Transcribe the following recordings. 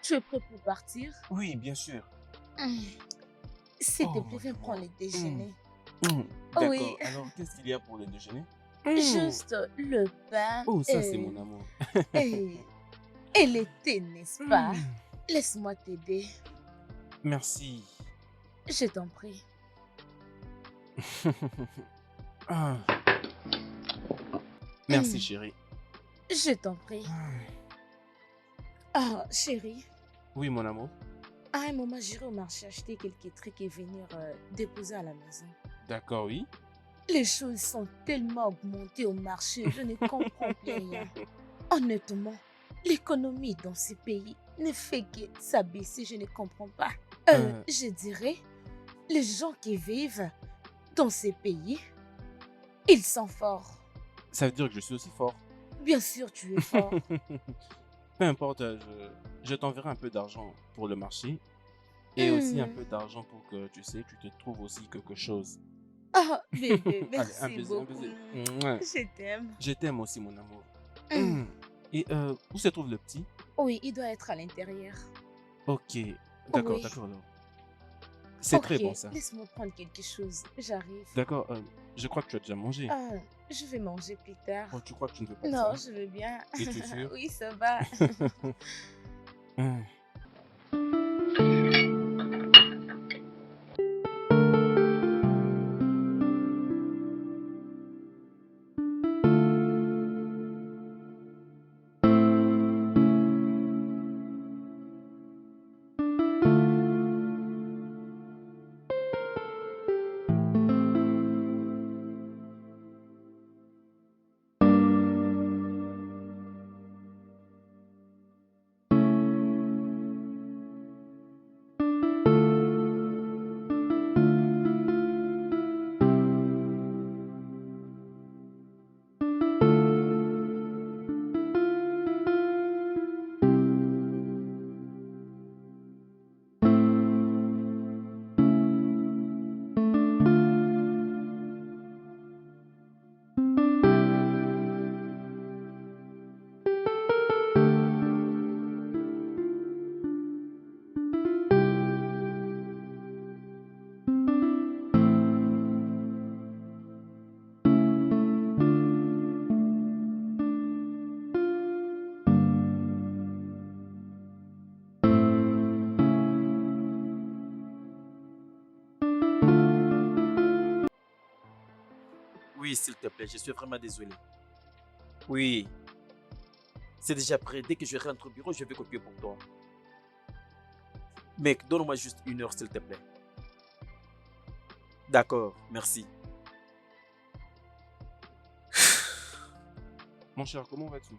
Tu es prêt pour partir? Oui, bien sûr. Hum, S'il te Oh, plaît, mon viens prendre amour. le Hmm, déjeuner. D'accord. Oui, Alors, qu'est-ce qu'il y a pour le déjeuner? Hmm, juste le pain Oh, ça, c'est mon amour. et, et le thé, n'est-ce pas? Hmm, Laisse-moi t'aider. Merci. Je t'en prie. Ah, merci, Hum, chérie. Je t'en prie. Ah, Ah, chérie, Oui, mon amour. à un moment, j'irai au marché acheter quelques trucs et venir déposer à la maison. D'accord, oui. Les choses sont tellement augmentées au marché, je ne comprends plus rien. Honnêtement, l'économie dans ces pays ne fait que s'abaisser, je ne comprends pas. Euh, Je dirais, les gens qui vivent dans ces pays, ils sont forts. Ça veut dire que je suis aussi fort. Bien sûr, tu es fort. Peu importe, je t'enverrai un peu d'argent pour le marché et aussi un Hmm. peu d'argent pour que, tu sais, tu te trouves aussi quelque chose. Ah, bébé, Allez, un merci baiser, un beaucoup. baiser. Mouah. Je t'aime. Je t'aime aussi, mon amour. Hmm. Hmm. Et où se trouve le petit? Oui, il doit être à l'intérieur. Ok, d'accord, Oui. d'accord. Alors. C'est très Ok, bon ça. laisse-moi prendre quelque chose. J'arrive. D'accord, je crois que tu as déjà mangé. Ah, je vais manger plus tard. Oh, tu crois que tu ne veux pas de Non, ça? je veux bien. Es-tu sûr? Oui, ça va. Hmm. Oui, s'il te plaît, je suis vraiment désolé. Oui, c'est déjà prêt. Dès que je rentre au bureau, je vais copier pour toi. Mec, donne-moi juste 1 heure, s'il te plaît. D'accord, merci. Mon cher, comment vas-tu?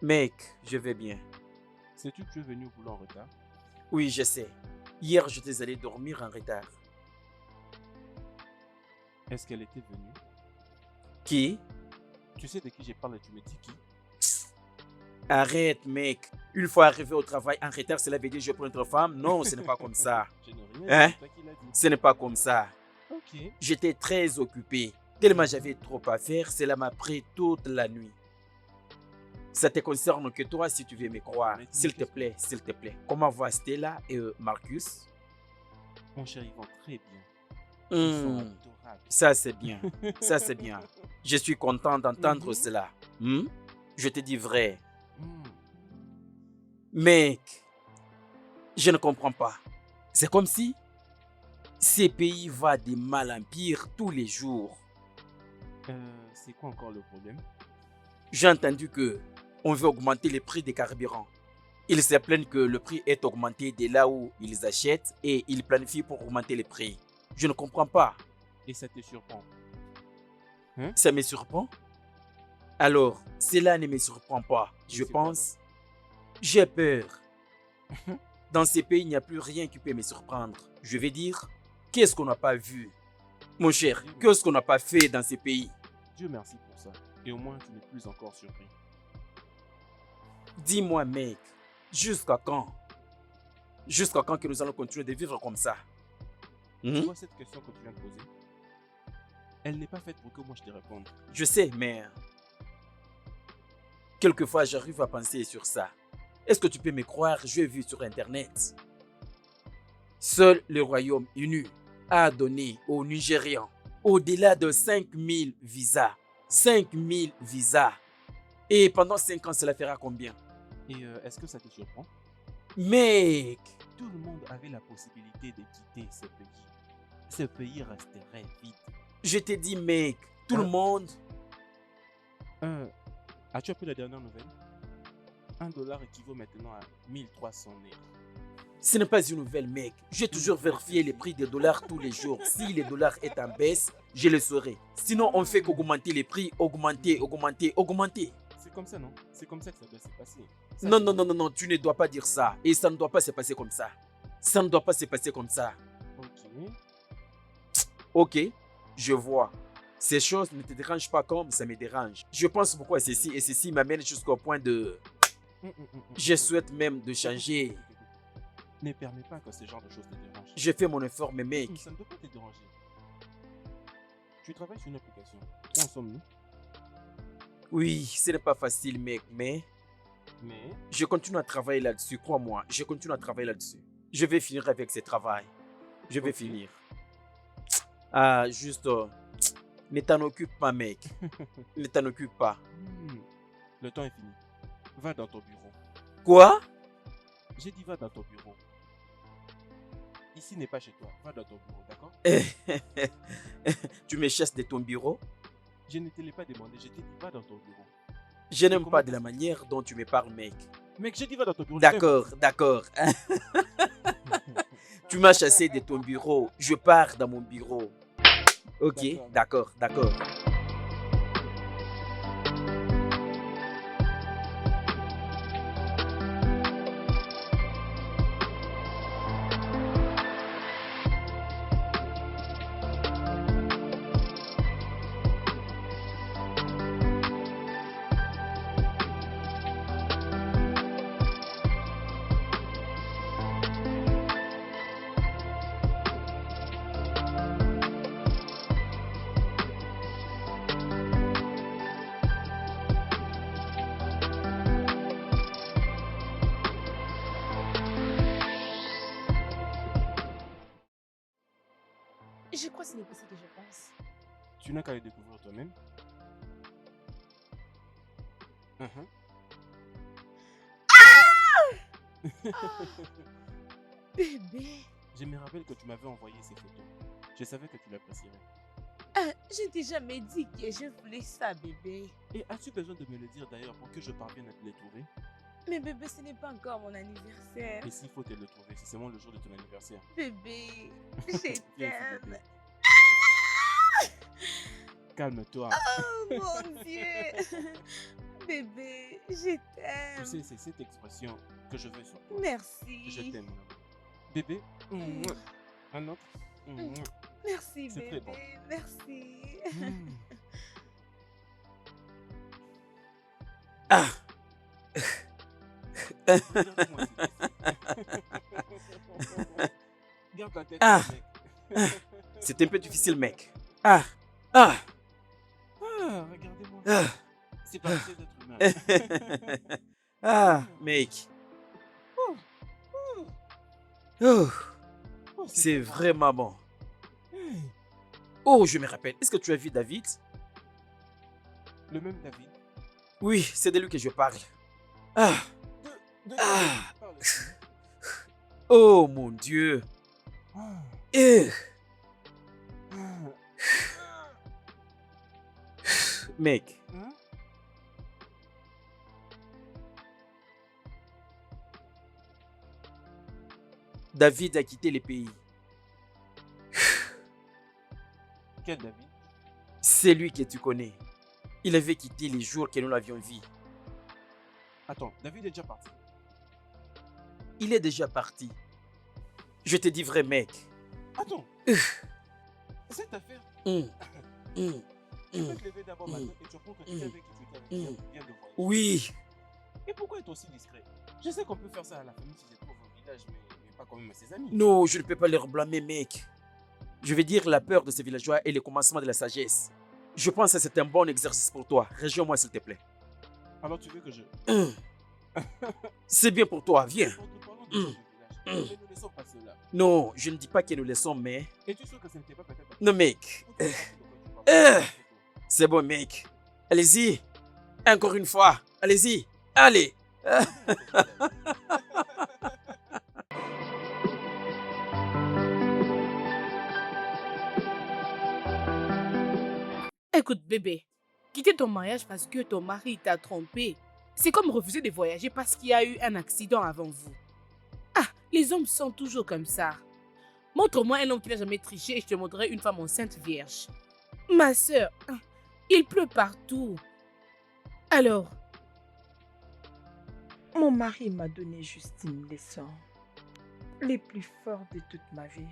Mec, je vais bien. Sais-tu que tu es venu au boulot en retard? Oui, je sais. Hier, je t'ai allé dormir en retard. Est-ce qu'elle était venue? Qui? Tu sais de qui j'ai parlé, tu me dis qui? Arrête, mec. Une fois arrivé au travail en retard, cela veut dire que je prends une femme? Non, ce n'est pas comme ça. Je n'ai rien dit, Hein? c'est toi qui l'as dit. Ce n'est pas comme ça. Ok. J'étais très occupé. Tellement j'avais trop à faire, cela m'a pris toute la nuit. Ça te concerne que toi si tu veux me croire. Mais S'il te qu'est-ce que- plaît, s'il te plaît. Comment va Stella et Marcus? Mon cher, ils vont très bien. Ils sont Hmm, adorables. Ça c'est bien. Ça c'est bien. Je suis content d'entendre Mhm. cela. Hmm? Je te dis vrai. Hmm. Mec, je ne comprends pas. C'est comme si ces pays va de mal en pire tous les jours. C'est quoi encore le problème? J'ai entendu que on veut augmenter les prix des carburants. Ils se plaignent que le prix est augmenté de là où ils achètent et ils planifient pour augmenter les prix. Je ne comprends pas. Et ça te surprend? Ça me surprend? Alors, cela ne me surprend pas. Et Je c'est quoi, pense, j'ai peur. Dans ces pays, il n'y a plus rien qui peut me surprendre. Je vais dire, qu'est-ce qu'on n'a pas vu? Mon cher, qu'est-ce qu'on n'a pas fait dans ces pays? Dieu merci pour ça. Et au moins, tu n'es plus encore surpris. Dis-moi, mec, jusqu'à quand? Jusqu'à quand que nous allons continuer de vivre comme ça? Tu vois cette question que tu viens de poser? Elle n'est pas faite pour que moi je te réponde. Je sais, mais quelquefois j'arrive à penser sur ça. Est-ce que tu peux me croire? J'ai vu sur Internet. Seul le Royaume-Uni a donné aux Nigérians au-delà de 5000 visas. 5000 visas. Et pendant 5 ans, cela fera combien? Et est-ce que ça te surprend? Mec, Tout le monde avait la possibilité de quitter ce pays. Ce pays resterait vide. je t'ai dit, mec, tout le Hein? monde. As-tu appris la dernière nouvelle? $1 équivaut maintenant à 1300 naira. Ce n'est pas une nouvelle, mec. J'ai toujours vérifié les prix des dollars tous les jours. Si le dollar est en baisse, je le saurai. Sinon, on fait qu'augmenter les prix, augmenter. C'est comme ça, non? C'est comme ça que ça doit se passer. Non, non, non, non, non, tu ne dois pas dire ça. Et ça ne doit pas se passer comme ça. Ça ne doit pas se passer comme ça. Ok. Ok, je vois. Ces choses ne te dérangent pas comme ça me dérange. Je pense beaucoup à ceci et ceci m'amène jusqu'au point de... Je souhaite même de changer. Ne permets pas que ce genre de choses te dérangent. J'ai fait mon effort, mais mec, Ça ne peut pas te déranger. Tu travailles sur une application. Où en sommes-nous? oui, ce n'est pas facile, mec, mais Mais je continue à travailler là-dessus. Crois-moi, je continue à travailler là-dessus. Je vais finir avec ce travail. Je vais Ok. finir. Ah, juste, ne t'en occupe pas, mec. Ne t'en occupe pas. le temps est fini. Va dans ton bureau. Quoi? J'ai dit va dans ton bureau. Ici n'est pas chez toi. Va dans ton bureau, d'accord? Tu me chasses de ton bureau? Je ne te l'ai pas demandé. Je t'ai dit va dans ton bureau. Je n'aime comment pas ça de la se- manière dont tu me parles, mec. Mec, j'ai dit va dans ton bureau. D'accord, d'accord. Tu m'as chassé de ton bureau. Je pars dans mon bureau. Ok, D'accord. d'accord. Je crois que ce n'est pas ce que je pense. Tu n'as qu'à le découvrir toi-même. Mhm. Bébé, Je me rappelle que tu m'avais envoyé ces photos. Je savais que tu l'apprécierais. je t'ai jamais dit que je voulais ça, bébé. Et as-tu besoin de me le dire d'ailleurs pour que je parvienne à te les trouver? Mais bébé, ce n'est pas encore mon anniversaire. Et s'il faut te le trouver, c'est seulement le jour de ton anniversaire. Bébé, je Viens ici, t'aime. bébé. Calme-toi. Oh mon Dieu. Bébé, je Tu t'aime. sais, c'est cette expression que je veux sur toi. Merci. Je t'aime. Bébé, mouah. Un autre. Mouah. Merci, C'est très bébé. bon. Merci. Mm. Ah, Regarde-moi, s'il te plaît. Garde ta tête, Ah. mec. c'est un peu difficile, mec. Ah, ah, Ah, regardez-moi. ah, C'est pas assez d'être humain. ah, mec. Oh, Oh, oh, c'est pas grave. vraiment bon. Hey, Oh, je me rappelle. Est-ce que tu as vu David? le même David. Oui, c'est de lui que je parle. Ah, De Ah. parle. oh mon Dieu. Ah, Eh, ah. mec, Hein? David a quitté le pays. Quel David? C'est lui que tu connais. Il avait quitté les jours que nous l'avions vu. Attends, David est déjà parti. Il est déjà parti. Je te dis vrai, mec. Attends. Cette affaire, Hum, hum, tu peux hum. te lever d'abord matin et tu apprends que quelqu'un avec qui tu étais avec vient de voyager. Oui, Et pourquoi être aussi discret? Je sais qu'on peut faire ça à la famille si je trouve au village, mais pas quand même à ses amis. non, je ne peux pas leur blâmer, mec. Je vais dire la peur de ces villageois est le commencement de la sagesse. Je pense que c'est un bon exercice pour toi. Rejoins-moi, s'il te plaît. Alors tu veux que je... Hum, C'est bien pour toi, viens. Nous parlons des gens du village. Et nous laissons passer là. Non, je ne dis pas que nous laissons, mais... Et tu es sûr que ce n'était pas peut-être... Non, mec. Ou tu sais pas de quoi tu parles. Euh, C'est bon, mec. Allez-y. Encore une fois. Allez-y. Allez. Écoute, bébé, quitter ton mariage parce que ton mari t'a trompé, c'est comme refuser de voyager parce qu'il y a eu un accident avant vous. Ah, les hommes sont toujours comme ça. Montre-moi un homme qui n'a jamais triché et je te montrerai une femme enceinte vierge. Ma sœur, il pleut partout. Alors, Mon mari m'a donné juste une leçon. Les plus forts de toute ma vie.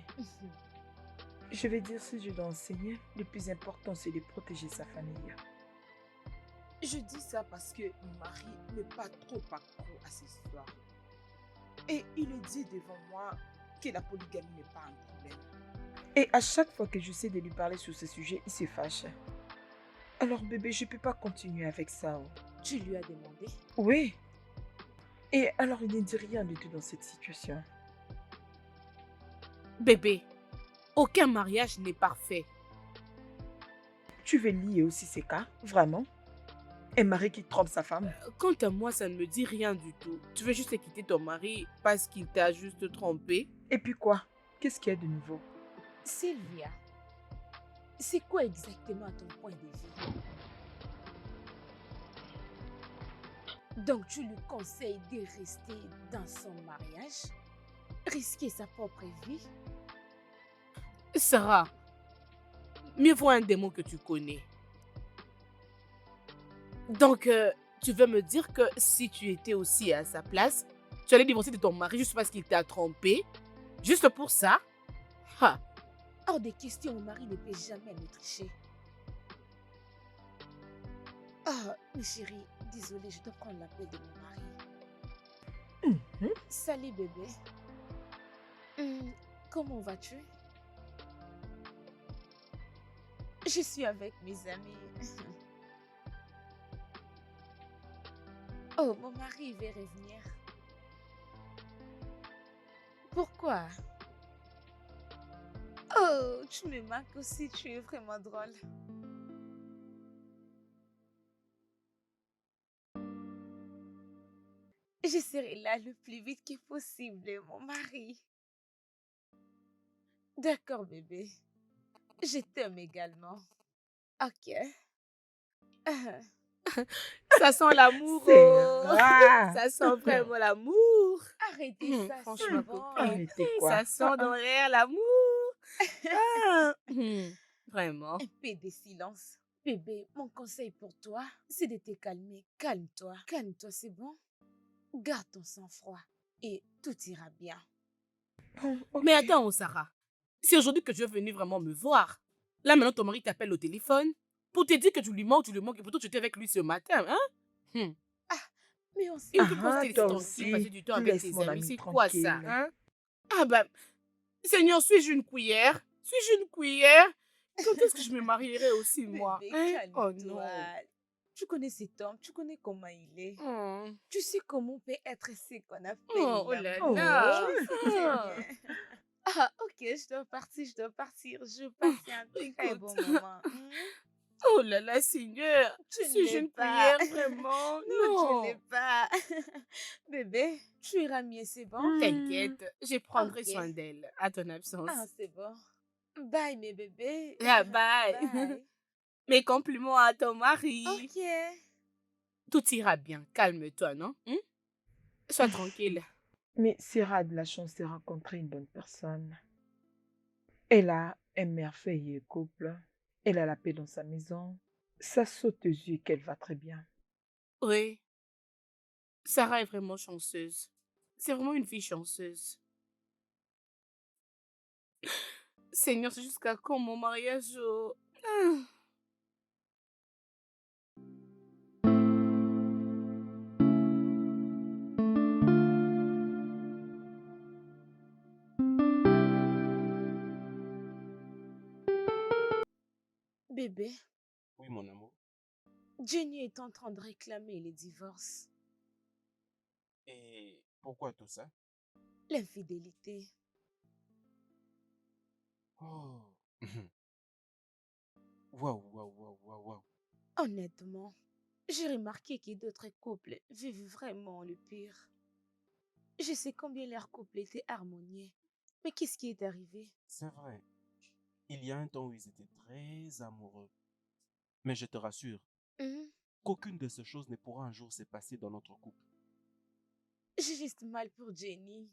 Je vais dire, si je dois enseigner, le plus important, c'est de protéger sa famille. Je dis ça parce que mon mari n'est pas trop accro à ces histoires. Et il le dit devant moi que la polygamie n'est pas un problème. Et à chaque fois que j'essaie de lui parler sur ce sujet, il se fâche. Alors bébé, je ne peux pas continuer avec ça. Oh. Tu lui as demandé? Oui. Et alors il ne dit rien du tout dans cette situation. bébé, aucun mariage n'est parfait. Tu veux lier aussi ces cas, vraiment? Un mari qui trompe sa femme? Quant à moi, ça ne me dit rien du tout. Tu veux juste quitter ton mari parce qu'il t'a juste trompé? Et puis quoi? Qu'est-ce qu'il y a de nouveau? Sylvia, c'est quoi exactement ton point de vue? Donc tu lui conseilles de rester dans son mariage, risquer sa propre vie? Sarah, mieux vaut un démon que tu connais. Donc, tu veux me dire que si tu étais aussi à sa place, tu allais divorcer de ton mari juste parce qu'il t'a trompé? Juste pour ça? Ha! Hors des questions, mon mari ne peut jamais me tricher. Ah, mais chérie, désolée, je dois prendre l'appel de mon mari. Mhm. Salut bébé. Comment vas-tu? Je suis avec mes amis. Oh, mon mari veut revenir. Pourquoi? Oh, tu me manques aussi, tu es vraiment drôle. Je serai là le plus vite que possible, mon mari. D'accord, bébé. Je t'aime également. Ok. Ça sent l'amour, C'est oh! rare. Ça sent vraiment l'amour. Arrêtez ça, Franchement, c'est bon. copine. Arrêtez quoi? Ça sent dans l'air l'amour. Ah, vraiment. Un peu de silence. Bébé, mon conseil pour toi, c'est de te calmer. Calme-toi. Calme-toi, c'est bon? Garde ton sang-froid et tout ira bien. Bon, ok. Mais attends, Sarah. C'est aujourd'hui que tu es venu vraiment me voir. Là, maintenant, ton mari t'appelle au téléphone pour te dire que tu lui manques, et pourtant tu étais avec lui ce matin, hein? Mais on s'est... Il Ah, faut te laisser toi tranquille, aussi. passer du temps avec Laisse tes mon amis. ami C'est quoi ça, tranquille. hein? Ah ben, Seigneur, suis-je une cuillère? Suis-je une cuillère? Quand est-ce que je me marierai aussi, moi? Bébé, Hein? Oh calme-toi. non. Tu connais cet homme, tu connais comment il est. Oh, Tu sais comment on peut être ce qu'on appelle oh là Oh. là. Je sais très bien. Ah, ok, je dois partir. Je passe un très Écoute. bon moment. Oh là là, Seigneur. Tu ne Suis-je l'es une pas. cuillère, vraiment? Non, tu Non. ne l'es pas. Bébé, tu iras mieux, c'est bon? T'inquiète, je prendrai Ok. soin d'elle à ton absence. Ah, c'est bon. Bye, mes bébés. Ah, bye. Bye. Mes compliments à ton mari. Ok. Tout ira bien. Calme-toi, non? Sois tranquille. Mais Sarah a de la chance de rencontrer une bonne personne. Elle a un merveilleux couple. Elle a la paix dans sa maison. Ça saute aux yeux qu'elle va très bien. Oui. Sarah est vraiment chanceuse. C'est vraiment une fille chanceuse. Seigneur, c'est jusqu'à quand mon mariage? Ah. Bébé, Oui, mon amour. Jenny est en train de réclamer les divorces. Et pourquoi tout ça? L'infidélité. Oh. Waouh, waouh, waouh, waouh, waouh. Honnêtement, j'ai remarqué que d'autres couples vivent vraiment le pire. Je sais combien leur couple était harmonieux. Mais qu'est-ce qui est arrivé? C'est vrai. Il y a un temps où ils étaient très amoureux. Mais je te rassure, Mhm. qu'aucune de ces choses ne pourra un jour se passer dans notre couple. J'ai juste mal pour Jenny.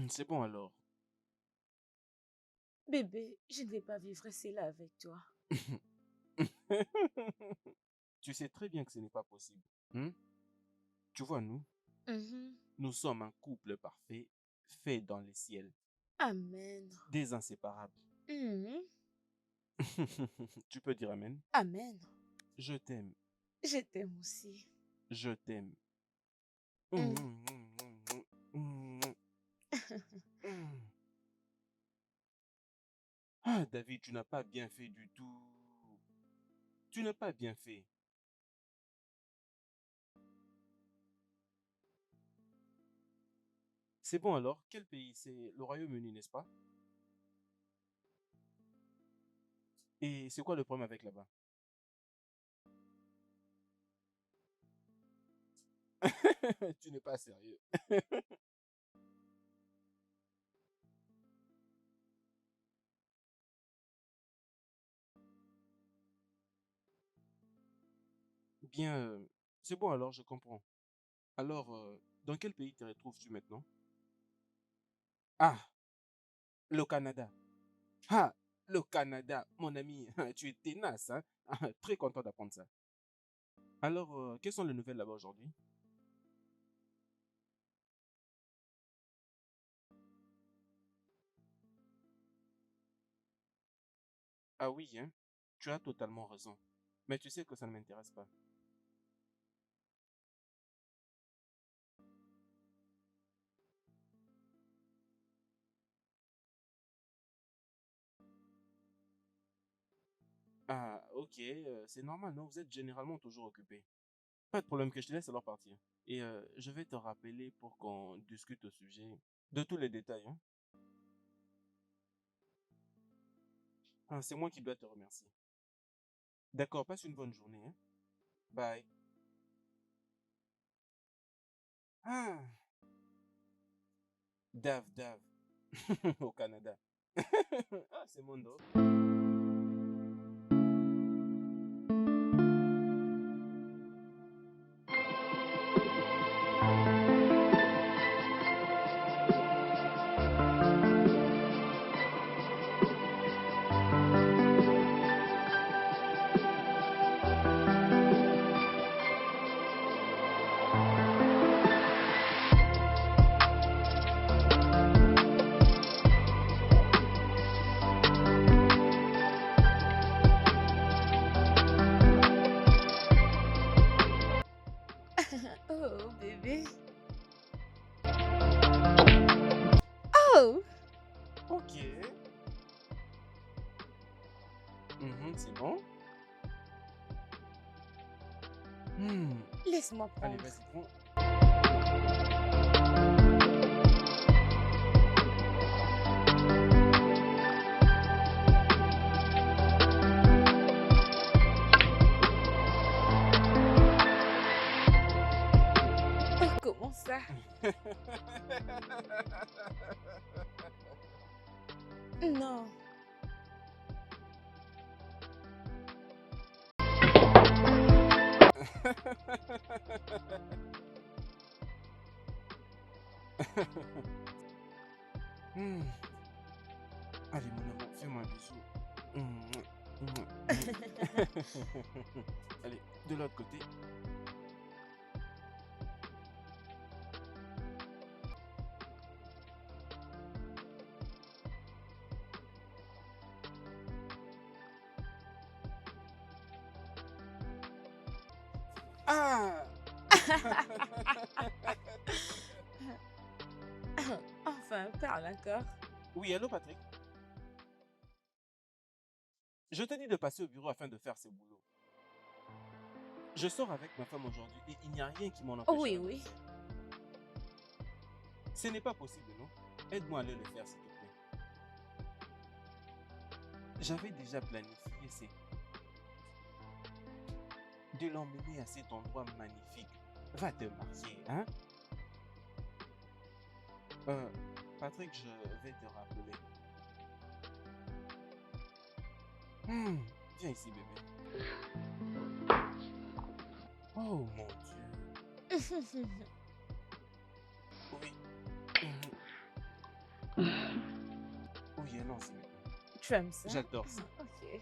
C'est bon alors. Bébé, je ne vais pas vivre cela avec toi. Tu sais très bien que ce n'est pas possible. Hmm? Tu vois, Mhm. nous sommes un couple parfait, fait dans les ciels, Amen. des inséparables. Mhm. Tu peux dire Amen. Amen. Je t'aime, Je t'aime aussi. je t'aime. Mhm. Ah, David, tu n'as pas bien fait du tout. Tu n'as pas bien fait. C'est bon alors, quel pays? C'est le Royaume-Uni, n'est-ce pas? Et c'est quoi le problème avec là-bas? Tu n'es pas sérieux. Bien, c'est bon alors, je comprends. Alors, dans quel pays te retrouves-tu maintenant? Ah, le Canada. Ah, le Canada, mon ami, tu es tenace, hein? Très content d'apprendre ça. Alors, quelles sont les nouvelles là-bas aujourd'hui? Ah oui, hein? Tu as totalement raison. Mais tu sais que ça ne m'intéresse pas. Ah, ok, c'est normal, non? Vous êtes généralement toujours occupé. Pas de problème, que je te laisse alors partir. Et je vais te rappeler pour qu'on discute au sujet de tous les détails, hein? Ah, c'est moi qui dois te remercier. D'accord, passe une bonne journée, hein? Bye. Ah, Dave, au Canada. Ah, c'est mon dos. Oh, bébé. Oh, Ok. C'est bon. Hmm, laisse-moi allez, prendre. vas-y, prends. Oh, comment ça? Non. Hmm. Allez, mon amour, fais-moi un bisou. Allez, de l'autre côté. Ah! Enfin, parle encore. Oui, allô, Patrick? Je te dis de passer au bureau afin de faire ce boulot. Je sors avec ma femme aujourd'hui et il n'y a rien qui m'en Oh oui, empêchera. oui. Ce n'est pas possible, non? Aide-moi à aller le faire, s'il te plaît. J'avais déjà planifié, c'est de l'emmener à cet endroit magnifique. Va te marier, hein? Patrick, je vais te rappeler. Viens ici, bébé. Oh mon Dieu. Oui. Oui, non, c'est maintenant. Tu aimes ça? J'adore ça. Ok.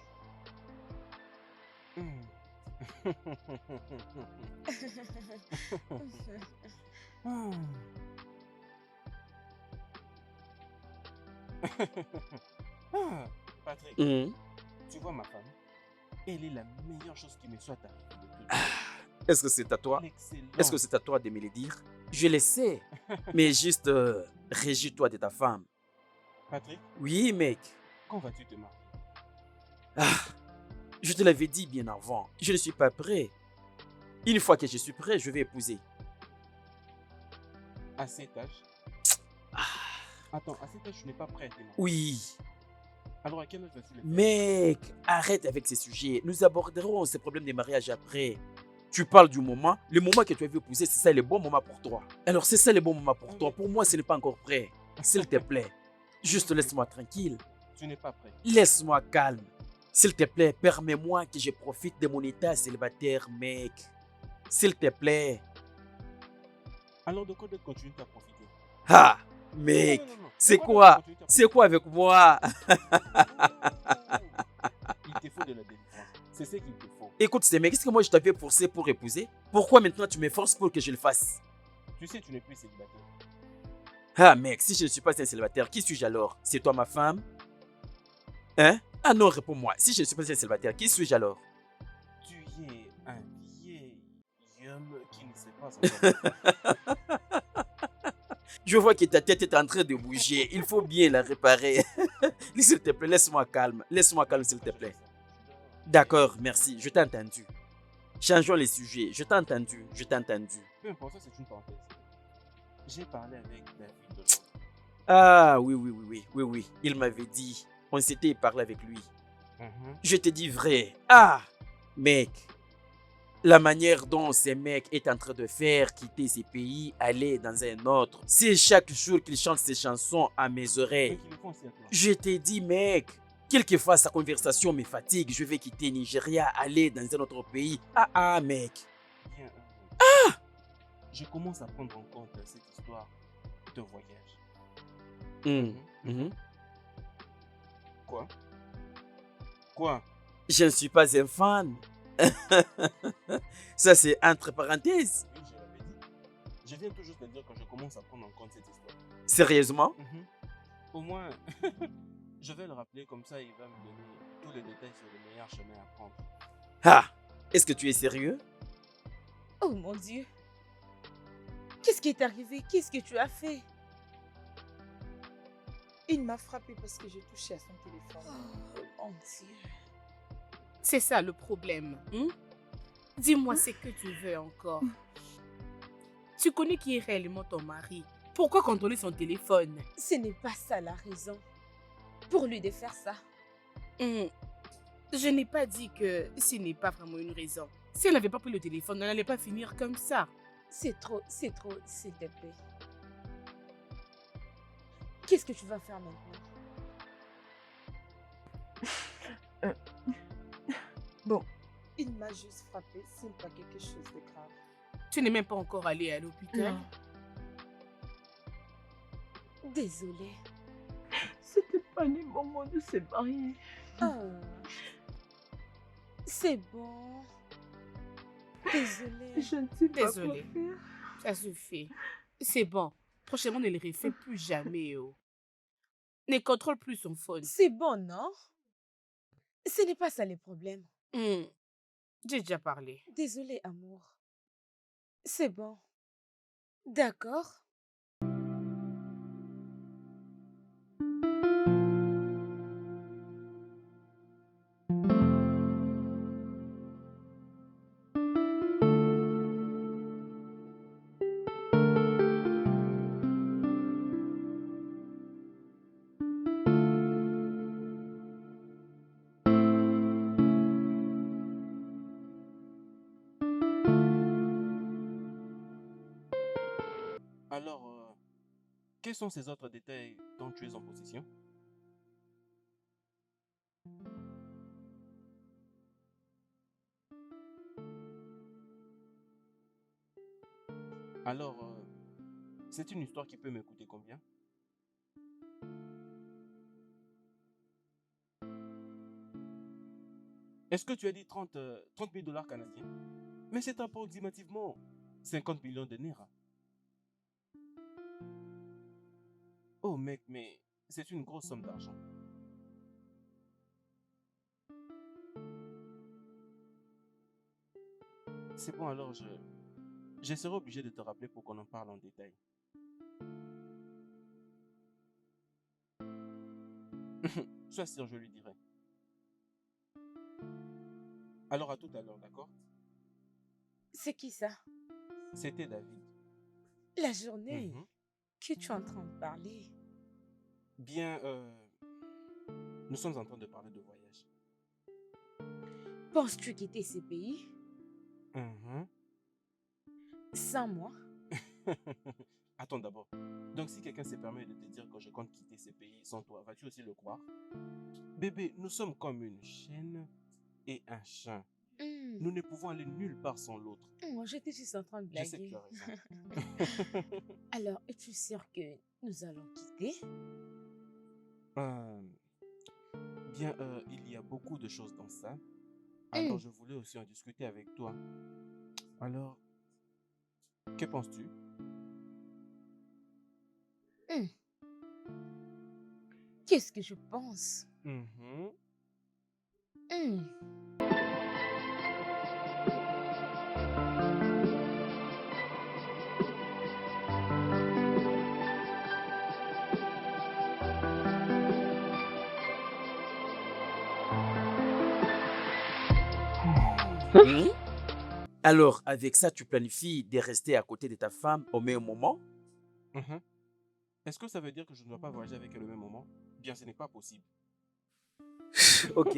Patrick, Mhm. tu vois ma femme? Elle est la meilleure chose qui me soit arrivée de toute Est-ce que c'est à toi? l'excellence. Est-ce que c'est à toi de me le dire? Je le sais. Mais juste, régis-toi de ta femme. Patrick, Oui, mec. quand vas-tu te marier? Ah, je te l'avais dit bien avant. Je ne suis pas prêt. Une fois que je suis prêt, je vais épouser. À cet âge? Ah, Attends, à cet âge, je n'ai pas prêt à te marier. oui. Alors à quel âge vas-tu le faire? Mec, arrête avec ces sujets. Nous aborderons ces problèmes de mariage après. Tu parles du moment. Le moment que tu as vu épouser, c'est ça le bon moment pour toi. Alors, c'est ça le bon moment pour toi. Pour moi, ce n'est pas encore prêt. S'il te plaît, juste laisse-moi tranquille. Tu n'es pas prêt. Laisse-moi calme. S'il te plaît, permets-moi que je profite de mon état célibataire, mec. S'il te plaît. Alors de quoi d'autre continues à profiter? Ah, Non, mec, non, non, non. De c'est quoi quoi? d'autre continues à C'est quoi avec moi? Il te faut de la délivrance. C'est ce qu'il te faut. Écoute, c'est mec, est-ce que moi je t'avais forcé pour épouser? Pourquoi maintenant tu me forces pour que je le fasse? Tu sais, tu n'es plus célibataire. Ah, mec, si je ne suis pas un célibataire, qui suis-je alors? C'est toi ma femme? Hein? Ah non, réponds-moi. Si je ne suis pas un célibataire, qui suis-je alors? Tu es un vieil homme qui ne sait pas encore. Je vois que ta tête est en train de bouger. Il faut bien la réparer. S'il te plaît, laisse-moi calme. Laisse-moi calme, s'il te plaît. D'accord, merci. Je t'ai entendu. Changeons les sujets. Je t'ai entendu. Je t'ai entendu. Peu importe, ça c'est une parenthèse. J'ai parlé avec David aujourd'hui. Ah, oui, oui, oui, oui, oui, oui. Il m'avait dit. On s'était parlé avec lui. Je te dis vrai. Ah, mec. La manière dont ce mec est en train de faire quitter ces pays, aller dans un autre. C'est chaque jour qu'il chante ses chansons à mes Mais oreilles. qui le font aussi à toi. Je t'ai dit, mec. Quelquefois, sa conversation me fatigue. Je vais quitter Nigeria, aller dans un autre pays. Ah, mec. Bien, je commence à prendre en compte cette histoire de voyage. Quoi? Quoi? Je ne suis pas un fan. Ça, c'est entre parenthèses. Oui, je l'avais dit. Je viens toujours te dire que je commence à prendre en compte cette histoire. Sérieusement? Au moins, je vais le rappeler comme ça, il va me donner tous les détails sur le meilleur chemin à prendre. Ah, est-ce que tu es sérieux? Oh mon Dieu. Qu'est-ce qui est arrivé? Qu'est-ce que tu as fait? Il m'a frappé parce que j'ai touché à son téléphone. Oh mon Dieu. C'est ça le problème. Dis-moi ce que tu veux encore. Tu connais qui est réellement ton mari. Pourquoi contrôler son téléphone? Ce n'est pas ça la raison pour lui de faire ça. Je n'ai pas dit que ce n'est pas vraiment une raison. Si elle n'avait pas pris le téléphone, elle n'allait pas finir comme ça. C'est trop, s'il te plaît. Qu'est-ce que tu vas faire maintenant? Bon, Il m'a juste frappé, ce n'est pas quelque chose de grave. Tu n'es même pas encore allé à l'hôpital. non. Désolée. C'était pas le moment de se marier. Ah. C'est bon. Désolée. Je ne sais pas Désolée. quoi faire. Ça suffit. C'est bon. Prochainement, ne le refais plus jamais. Ne contrôle plus son phone. C'est bon, non? Ce n'est pas ça le problème. J'ai déjà parlé. Désolée, amour. C'est bon. D'accord. Quels sont ces autres détails dont tu es en possession? Alors, c'est une histoire qui peut me coûter combien? Est-ce que tu as dit 30 000 dollars canadiens? Mais c'est approximativement 50 millions de naira. Oh mec, mais c'est une grosse somme d'argent. C'est bon, alors je serai obligé de te rappeler pour qu'on en parle en détail. Sois sûr, je lui dirai. Alors à tout à l'heure, d'accord? C'est qui ça? C'était David. La journée Mhm. que tu es en train de parler. Bien, nous sommes en train de parler de voyage. Penses-tu quitter ces pays Mhm. sans moi? Attends d'abord. Donc si quelqu'un se permet de te dire que je compte quitter ces pays sans toi, vas-tu aussi le croire? Bébé, nous sommes comme une chienne et un chien. Hmm. Nous ne pouvons aller nulle part sans l'autre. J'étais juste en train de Je sais que blaguer. tu as raison. Alors, es-tu sûr que nous allons quitter? Euh, bien, il y a beaucoup de choses dans ça. Hmm. Alors, je voulais aussi en discuter avec toi. Alors, que penses-tu? Hmm. Qu'est-ce que je pense? Mhm. Hmm. Hmm? Alors, avec ça, tu planifies de rester à côté de ta femme au même moment? Mhm. Est-ce que ça veut dire que je ne dois pas voyager avec elle au même moment? Bien, ce n'est pas possible. Ok.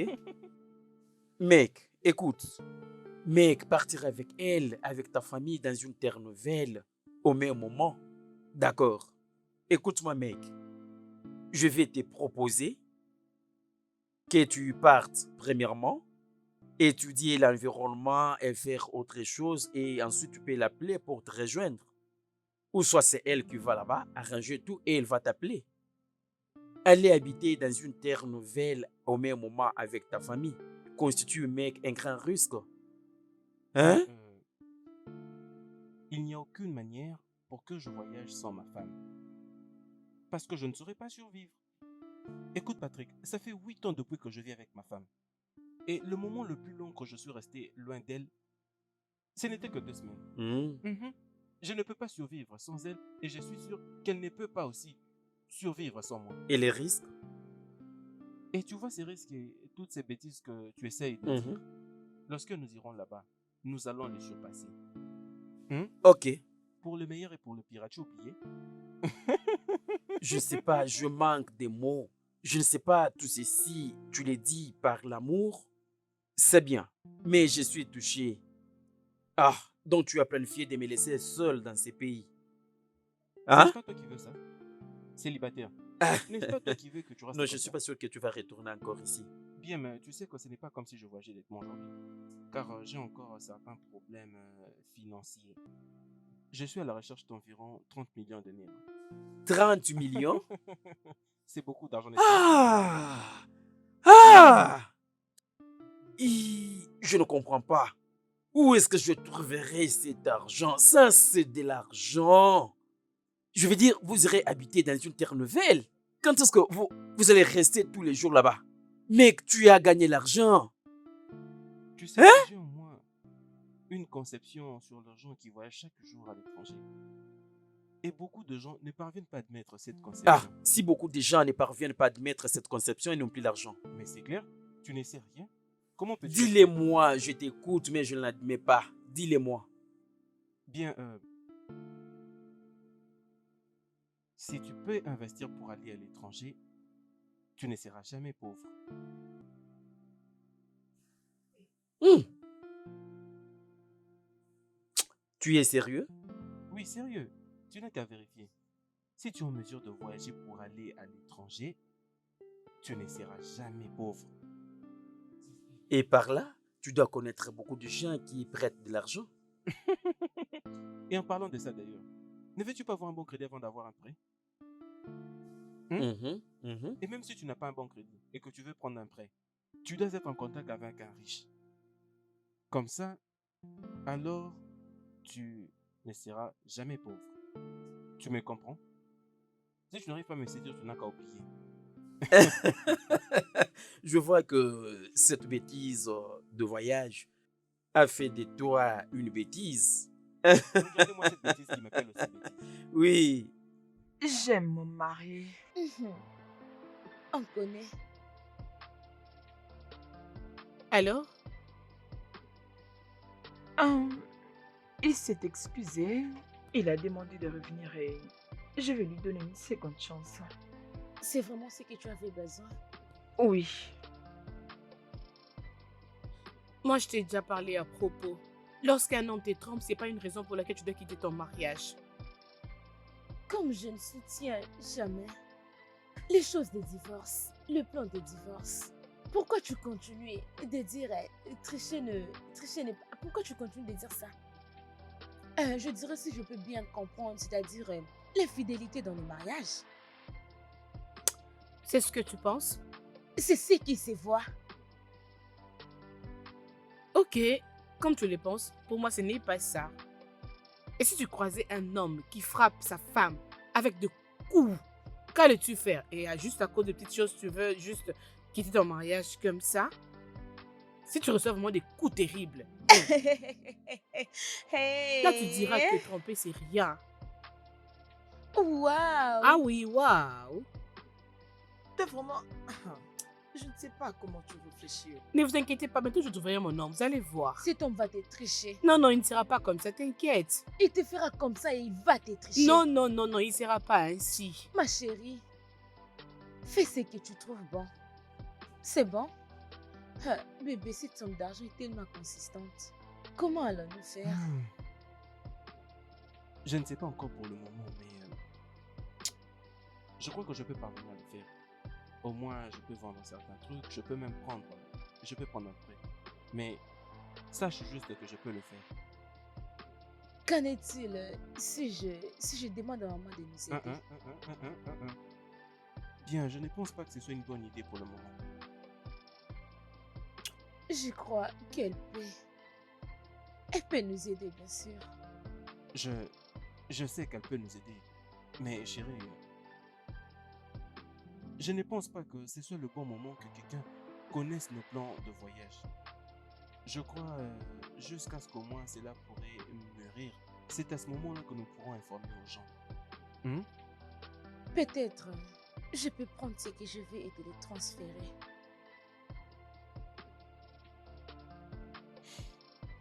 Mec, écoute. Mec, partir avec elle, avec ta famille dans une terre nouvelle au même moment. D'accord. Écoute-moi, mec. Je vais te proposer que tu partes premièrement, étudier l'environnement et faire autre chose et ensuite tu peux l'appeler pour te rejoindre. Ou soit c'est elle qui va là-bas, arranger tout et elle va t'appeler. Aller habiter dans une terre nouvelle au même moment avec ta famille constitue, mec, un grand risque. Bien, Hein? il n'y a aucune manière pour que je voyage sans ma femme. Parce que je ne saurais pas survivre. Écoute Patrick, ça fait 8 ans depuis que je vis avec ma femme. Et le moment le plus long que je suis resté loin d'elle, ce n'était que 2 semaines. Hmm. Mhm. Je ne peux pas survivre sans elle et je suis sûr qu'elle ne peut pas aussi survivre sans moi. Et les risques? Et tu vois ces risques et toutes ces bêtises que tu essayes de Mhm. dire, lorsque nous irons là-bas, nous allons les surpasser. Hein? Ok. Pour le meilleur et pour le pire, as-tu oublié? Je ne sais pas, je manque des mots. Je ne sais pas, tout ceci, tu l'as dit par l'amour. C'est bien, mais je suis touché. Ah, donc tu as planifié de me laisser seul dans ces pays. N'est-ce Hein? pas toi qui veux ça? Célibataire. Ah, N'est-ce pas toi qui veux que tu restes non, je comme ne suis ça? pas sûr que tu vas retourner encore ici. Bien, mais tu sais que ce n'est pas comme si je voyageais directement aujourd'hui. Car j'ai encore certains problèmes financiers. Je suis à la recherche d'environ 30 millions de naira. 30 millions? C'est beaucoup d'argent, n'est-ce pas? Ah! Ah! Je ne comprends pas. Où est-ce que je trouverai cet argent? Ça, c'est de l'argent. Je veux dire, vous irez habiter dans une terre nouvelle. Quand est-ce que vous allez rester tous les jours là-bas? Mec, tu as gagné l'argent. Tu sais que j'ai en moi une conception sur l'argent qui voyage chaque jour à l'étranger. Et beaucoup de gens ne parviennent pas à admettre cette conception. Ah, si beaucoup de gens ne parviennent pas à admettre cette conception, ils n'ont plus l'argent. Mais c'est clair, tu ne sais rien. Comment peux-tu... Dis-le-moi, je t'écoute, mais je ne l'admets pas. Dis-le-moi. Bien, si tu peux investir pour aller à l'étranger, tu ne seras jamais pauvre. Hmm. Tu es sérieux? Oui, sérieux, tu n'as qu'à vérifier. Si tu es en mesure de voyager pour aller à l'étranger, tu ne seras jamais pauvre. Et par là, tu dois connaître beaucoup de gens qui prêtent de l'argent. Et en parlant de ça d'ailleurs, ne veux-tu pas avoir un bon crédit avant d'avoir un prêt? Et même si tu n'as pas un bon crédit et que tu veux prendre un prêt, tu dois être en contact avec un riche. Comme ça, alors, tu ne seras jamais pauvre. Tu me comprends? Si tu n'arrives pas à me séduire, tu n'as qu'à oublier. Je vois que cette bêtise de voyage a fait de toi une bêtise. Regardez-moi cette bêtise qui m'appelle aussi bêtise. Oui, J'aime mon mari. On connaît. Alors? Il s'est excusé. Il a demandé de revenir et je vais lui donner une seconde chance. C'est vraiment ce que tu avais besoin. Oui. Moi, je t'ai déjà parlé à propos. Lorsqu'un homme te trompe, c'est pas une raison pour laquelle tu dois quitter ton mariage. Comme je ne soutiens jamais les choses de divorce, le plan de divorce, pourquoi tu continues de dire tricher ne pas. Pourquoi tu continues de dire ça? Je dirais si je peux bien le comprendre, c'est-à-dire l'infidélité dans le mariage. C'est ce que tu penses? C'est ce qui se voit. Ok, comme tu le penses, pour moi ce n'est pas ça. Et si tu croisais un homme qui frappe sa femme avec de coups, qu'allais-tu faire? Et juste à cause de petites choses, tu veux juste quitter ton mariage comme ça? Si tu reçois vraiment des coups terribles, là tu diras que tromper c'est rien. Waouh! Ah oui, waouh! T'es vraiment... Je ne sais pas comment tu réfléchis. Ne vous inquiétez pas, bientôt je trouverai mon homme, vous allez voir. Cet homme va te tricher. Non, non, il ne sera pas comme ça, t'inquiète. Il te fera comme ça et il va te tricher. Non, non, non, non, il ne sera pas ainsi. Ma chérie, fais ce que tu trouves bon. C'est bon? Bébé, cette somme d'argent est tellement consistante. Comment allons-nous faire? Je ne sais pas encore pour le moment, mais je crois que je peux parvenir à le faire. Au moins, je peux vendre certains trucs, je peux même prendre un prêt. Mais sache juste que je peux le faire. Qu'en est-il si je demande à maman de nous aider? Bien, je ne pense pas que ce soit une bonne idée pour le moment. Je crois qu'elle peut. Elle peut nous aider, bien sûr. Je sais qu'elle peut nous aider, mais chérie, je ne pense pas que ce soit le bon moment que quelqu'un connaisse nos plans de voyage. Je crois jusqu'à ce qu'au moins cela pourrait mûrir. C'est à ce moment-là que nous pourrons informer aux gens. Peut-être, je peux prendre ce que je veux et te les transférer.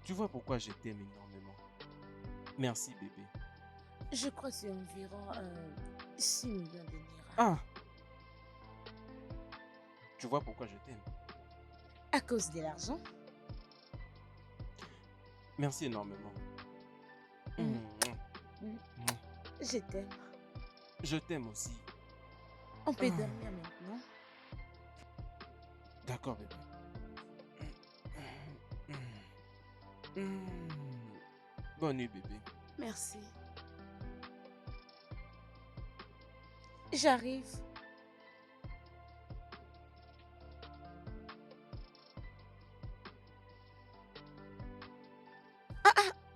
Tu vois pourquoi je t'aime énormément. Merci bébé. Je crois que c'est environ 6 millions de Naira. Ah! Tu vois pourquoi je t'aime. À cause de l'argent? Merci énormément. Je t'aime. Je t'aime aussi. On peut dormir maintenant? D'accord bébé. Bonne nuit bébé. Merci. J'arrive.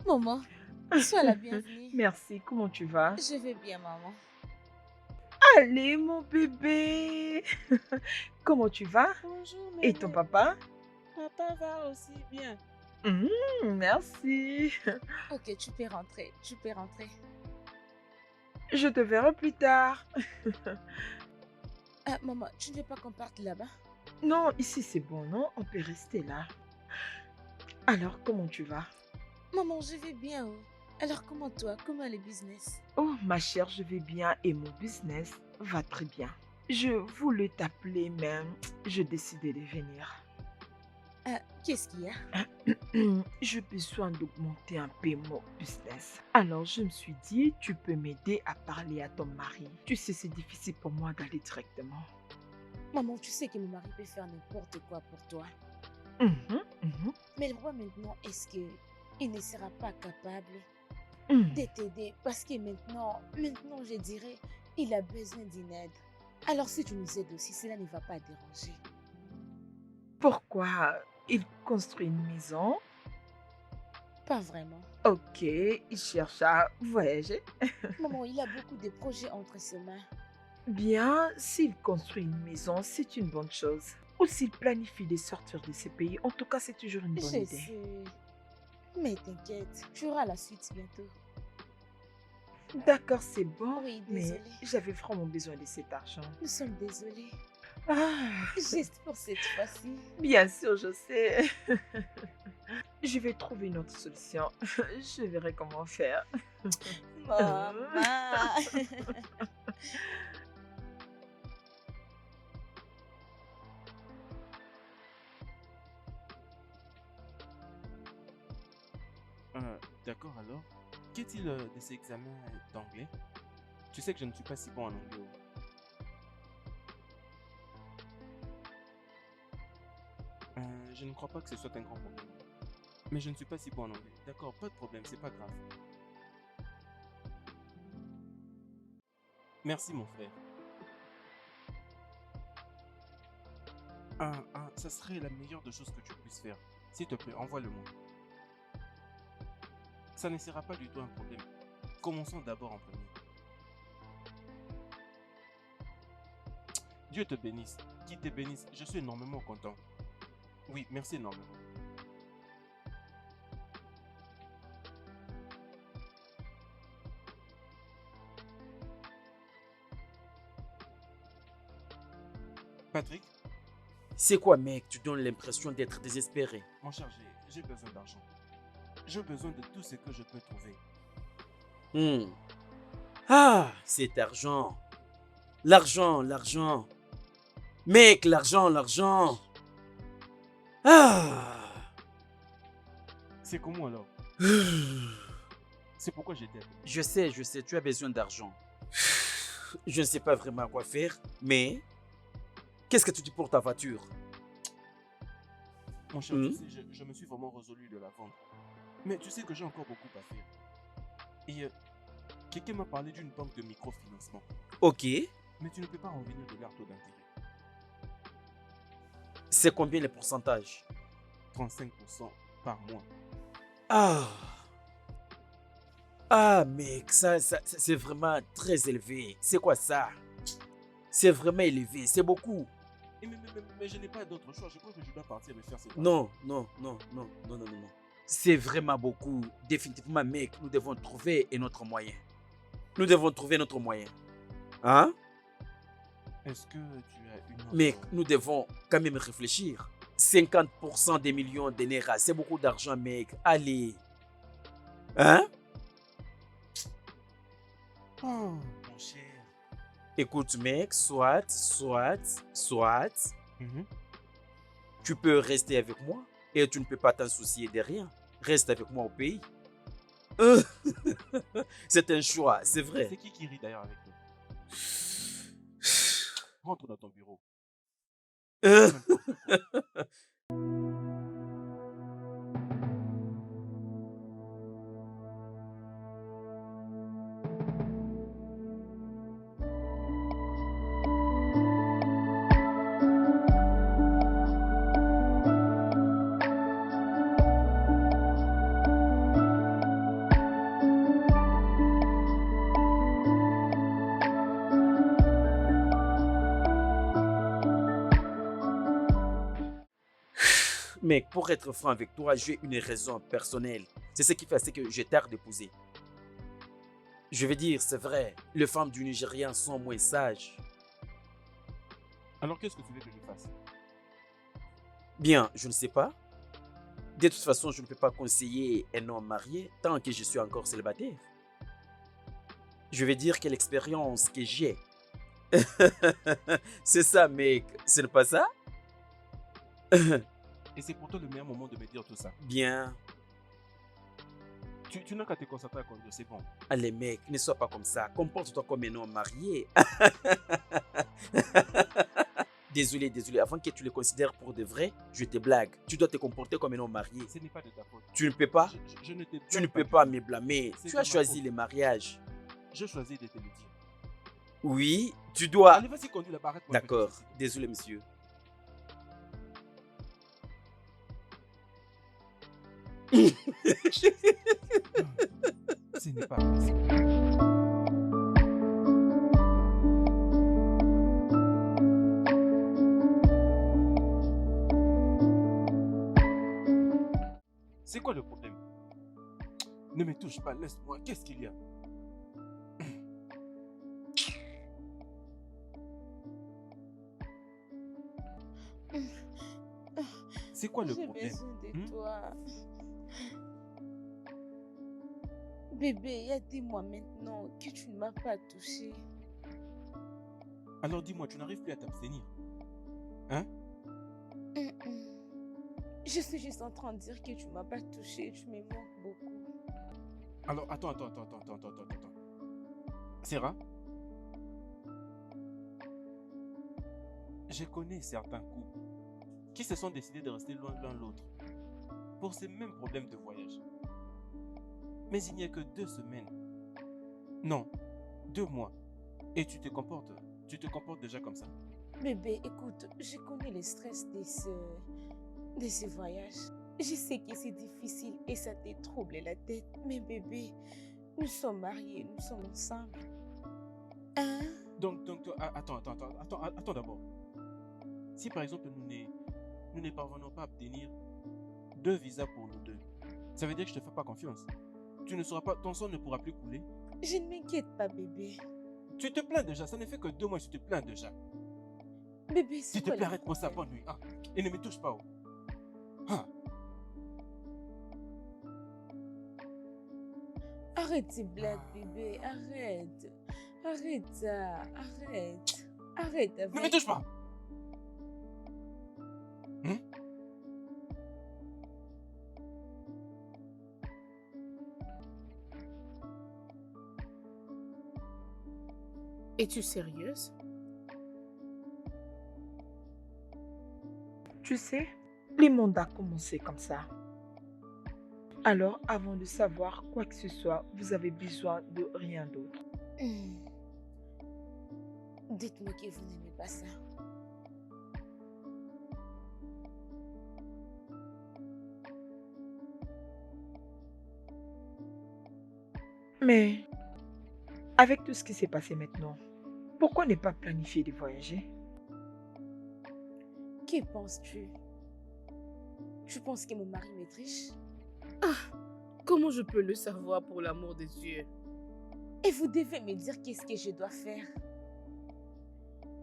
Maman, sois la bienvenue. Merci, comment tu vas? Je vais bien, maman. Allez, mon bébé. Comment tu vas? Bonjour, Et ton maman. papa? Papa va aussi bien. Merci. Ok, tu peux rentrer. Tu peux rentrer. Je te verrai plus tard. Maman, tu ne veux pas qu'on parte là-bas? Non, ici c'est bon, non? On peut rester là. Alors, comment tu vas? Maman, je vais bien. Oh. Alors, comment toi? Comment le business? Oh, ma chère, je vais bien et mon business va très bien. Je voulais t'appeler, mais j'ai décidé de venir. Qu'est-ce qu'il y a? J'ai besoin d'augmenter un peu mon business. Alors je me suis dit, tu peux m'aider à parler à ton mari. Tu sais, c'est difficile pour moi d'aller directement. Maman, tu sais que mon mari peut faire n'importe quoi pour toi. Mhm, mhm, Mais le roi maintenant, est-ce qu'il ne sera pas capable mhm. de t'aider? Parce que maintenant, je dirais, il a besoin d'une aide. Alors si tu nous aides aussi, cela ne va pas déranger. Pourquoi il construit une maison? Pas vraiment. Ok, il cherche à voyager. Maman, il a beaucoup de projets entre ses mains. Bien, s'il construit une maison, c'est une bonne chose. Ou s'il planifie de sortir de ce pays, en tout cas, c'est toujours une Je bonne idée. sais. Mais t'inquiète, tu auras la suite bientôt. D'accord, c'est bon, Oui, mais désolée. j'avais vraiment besoin de cet argent. Nous sommes désolés. Ah, Juste pour cette fois-ci. bien sûr, je sais. Je vais trouver une autre solution. Je verrai comment faire. Maman. D'accord alors. Qu'est-il de ces examens d'anglais? Tu sais que je ne suis pas si bon en anglais. Je ne crois pas que ce soit un grand problème. Mais je ne suis pas si bon en anglais. D'accord, pas de problème, c'est pas grave. Merci mon frère. Ça serait la meilleure des choses que tu puisses faire. S'il te plaît, envoie-le-moi. Ça ne sera pas du tout un problème. Commençons d'abord en premier. Dieu te bénisse. Qu'il te bénisse. Je suis énormément content. Oui, merci énormément. Patrick, C'est quoi, mec? Tu donnes l'impression d'être désespéré. mon cher, j'ai besoin d'argent. J'ai besoin de tout ce que je peux trouver. Hmm. Ah, cet argent. L'argent, l'argent. Mec, l'argent, l'argent. Ah. C'est comment alors? C'est pourquoi j'étais. Je sais, tu as besoin d'argent. Je ne sais pas vraiment quoi faire, mais qu'est-ce que tu dis pour ta voiture? Mon cher, Hmm. tu sais, je me suis vraiment résolu de la vendre. Mais tu sais que j'ai encore beaucoup à faire. Et quelqu'un m'a parlé d'une banque de microfinancement. Ok, Mais tu ne peux pas revenir de leur taux d'intérêt. c'est combien les pourcentages? 35% par mois. Ah, ah mec, ça, c'est vraiment très élevé. C'est quoi ça? C'est vraiment élevé, c'est beaucoup. Et mais je n'ai pas d'autre choix. Je crois que je dois partir et faire cet argent. Non, non, non, non, non, non, non, non. C'est vraiment beaucoup. Définitivement, mec, nous devons trouver un autre moyen. Nous devons trouver notre moyen. Hein? Est-ce que tu as une autre... Mec, nous devons quand même réfléchir. 50% des millions de Naira, c'est beaucoup d'argent, mec. Allez. Hein? Oh, mon cher. Écoute, mec, soit, Mhm. tu peux rester avec moi et tu ne peux pas t'en soucier de rien. Reste avec moi au pays. C'est un choix, c'est vrai. C'est qui rit d'ailleurs avec toi? Rentre dans ton bureau. Euh, Mec, pour être franc avec toi, j'ai une raison personnelle. C'est ce qui fait c'est que j'ai tard d'épouser. Je veux dire, c'est vrai, les femmes du Nigeria sont moins sages. Alors qu'est-ce que tu veux que je fasse? Bien, je ne sais pas. De toute façon, je ne peux pas conseiller un homme marié tant que je suis encore célibataire. Je veux dire que l'expérience que j'ai. C'est ça, mec. Ce n'est pas ça? Et c'est pour toi le meilleur moment de me dire tout ça. Bien. Tu n'as qu'à te concentrer à conduire, c'est bon. Allez mec, ne sois pas comme ça. Comporte-toi comme un homme marié. Désolé. Avant que tu le considères pour de vrai, je te blague. Tu dois te comporter comme un homme marié. Ce n'est pas de ta faute. Tu ne peux pas. Je ne te Tu blâme ne peux du pas tout. me blâmer. C'est Tu de as ma choisi faute. le mariage. Je choisis de te le dire. Oui, tu dois. Allez, vas-y, conduis la barrette. D'accord. Désolé, monsieur. Ce n'est pas possible. C'est quoi le problème? Ne me touche pas, laisse-moi. Qu'est-ce qu'il y a? C'est quoi le J'ai problème? besoin de Hmm? toi. Bébé, il y a des mois maintenant que tu ne m'as pas touché. Alors dis-moi, tu n'arrives plus à t'abstenir? Je suis juste en train de dire que tu ne m'as pas touché. Tu me manques beaucoup. Alors, attends. Sarah, je connais certains couples qui se sont décidés de rester loin l'un l'autre pour ces mêmes problèmes de voyage. Mais il n'y a que 2 semaines. Non, 2 mois. Et tu te comportes déjà comme ça. Bébé, écoute, je connais le stress de ce voyage. Je sais que c'est difficile et ça te trouble la tête. Mais bébé, nous sommes mariés, nous sommes ensemble. Hein? Donc, attends d'abord. Si par exemple nous ne parvenons pas à obtenir 2 visas pour nous deux, ça veut dire que je ne te fais pas confiance. Ton sang ne pourra plus couler. Je ne m'inquiète pas, bébé. Tu te plains déjà, ça ne fait que 2 mois que tu te plains déjà. Bébé, c'est S'il te quoi plaît, le arrête-moi ça, problème? bonne nuit. Ah, et ne me touche pas. Ah, Arrête tes blagues, bébé. Arrête. Arrête ça. Arrête. Arrête ne me avec... touche pas. Es-tu sérieuse? Tu sais, le monde a commencé comme ça. Alors, avant de savoir quoi que ce soit, vous avez besoin de rien d'autre. Dites-moi que vous n'aimez pas ça. Mais, avec tout ce qui s'est passé maintenant, pourquoi ne pas planifier de voyager? Que penses-tu? Tu penses que mon mari me triche? Comment je peux le savoir pour l'amour de Dieu? Et vous devez me dire qu'est-ce que je dois faire.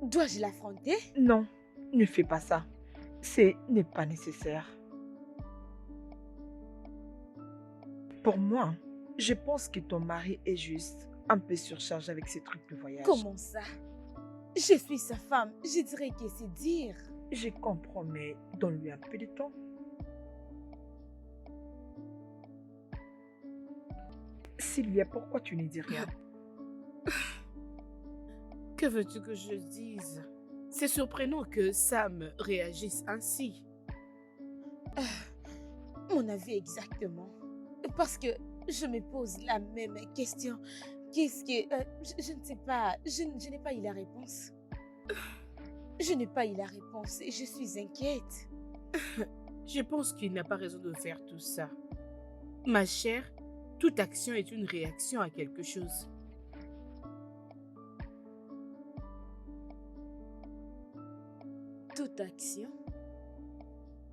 Dois-je l'affronter? Non, ne fais pas ça. Ce n'est pas nécessaire. Pour moi, je pense que ton mari est juste un peu surchargé avec ses trucs de voyage. Comment ça? Je suis sa femme. Je dirais que c'est dire. Je comprends, mais donne-lui un peu de temps. Sylvia, pourquoi tu ne dis rien? Que veux-tu que je dise? C'est surprenant que Sam réagisse ainsi. Mon avis exactement. Parce que je me pose la même question. Qu'est-ce que... je ne sais pas. Je n'ai pas eu la réponse. Je n'ai pas eu la réponse et je suis inquiète. Je pense qu'il n'a pas raison de faire tout ça. Ma chère, toute action est une réaction à quelque chose. Toute action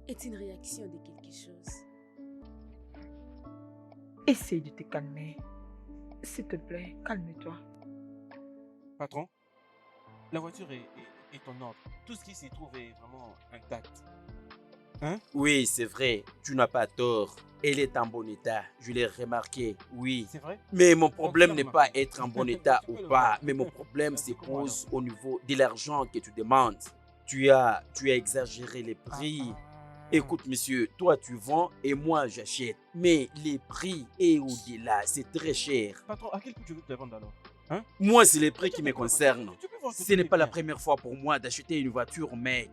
est une réaction de quelque chose. Essaye de te calmer. S'il te plaît, calme-toi. Patron, la voiture est en ordre. Tout ce qui s'y trouve est vraiment intact. Oui, c'est vrai. Tu n'as pas tort. Elle est en bon état. Je l'ai remarqué. Oui. C'est vrai? Mais mon problème ferme n'est ma pas porte. être en bon état Tu ou peux le pas. voir. Mais mon problème se C'est comment pose au niveau de l'argent que tu demandes. Tu as exagéré les prix. Écoute, monsieur, toi tu vends et moi j'achète. Mais les prix et au-delà, c'est très cher. Patron, à quel prix tu veux que je te vende alors? Hein? Moi, c'est les prix Regarde qui un me peu la voiture. concernent. Tu peux voir que Ce tout n'est est pas la bien. première fois pour moi d'acheter une voiture, mec.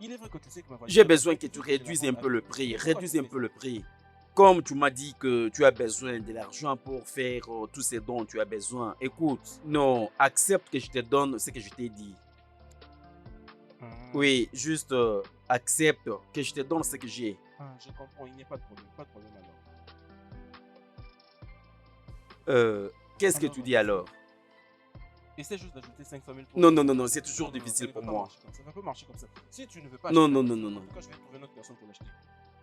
Il est vrai que tu sais que ma voiture J'ai est besoin que parfaite, tu je vais te la réduises un vendre peu à le prix. prix. Pourquoi tu Réduis un fais peu ça? le prix. Comme tu m'as dit que tu as besoin de l'argent pour faire tout ce dont tu as besoin. Écoute, non, accepte que je te donne ce que je t'ai dit. Oui, juste accepte que je te donne ce que j'ai. Je comprends, il n'y a pas de problème. Pas de problème alors. Qu'est-ce que Alors, tu dis alors? essaie juste d'ajouter 500 000 pour Non, le non, non, prix. non, c'est toujours Non, non, difficile ça pour ne va pas moi. marcher comme ça. Ça ne va pas marcher comme ça. Si tu ne veux pas Non, acheter la non, non, voiture, non, en non. tout cas, je vais trouver une autre personne pour l'acheter.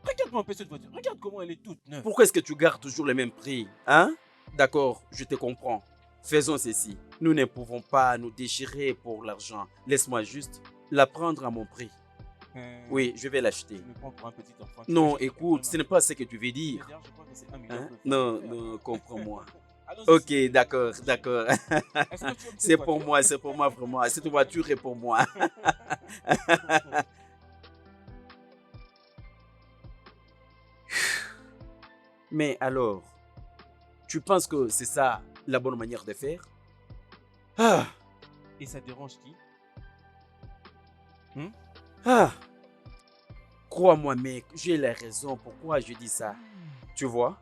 Regarde-moi un peu cette voiture. Regarde comment elle est toute neuve. Pourquoi est-ce que tu gardes toujours le même prix? Hein? D'accord, je te comprends. Faisons ceci. Nous ne pouvons pas nous déchirer pour l'argent. Laisse-moi juste la prendre à mon prix. Oui, je vais Tu l'acheter. me prends pour un petit enfant. Tu Non, veux juste écoute, ce n'est pas ce que tu veux Mais dire. d'ailleurs, je crois que c'est 1 million Hein? que le Non, faire. non, comprends-moi. Allons-y, Ok, s'il te plaît. d'accord, d'accord. Est-ce que tu aimes cette C'est pour voiture? moi, c'est pour moi vraiment. Cette voiture est pour moi. Mais alors, tu penses que c'est ça la bonne manière de faire? Ah, Et ça dérange qui? ah. Crois-moi, mec, j'ai la raison pourquoi je dis ça. Tu vois?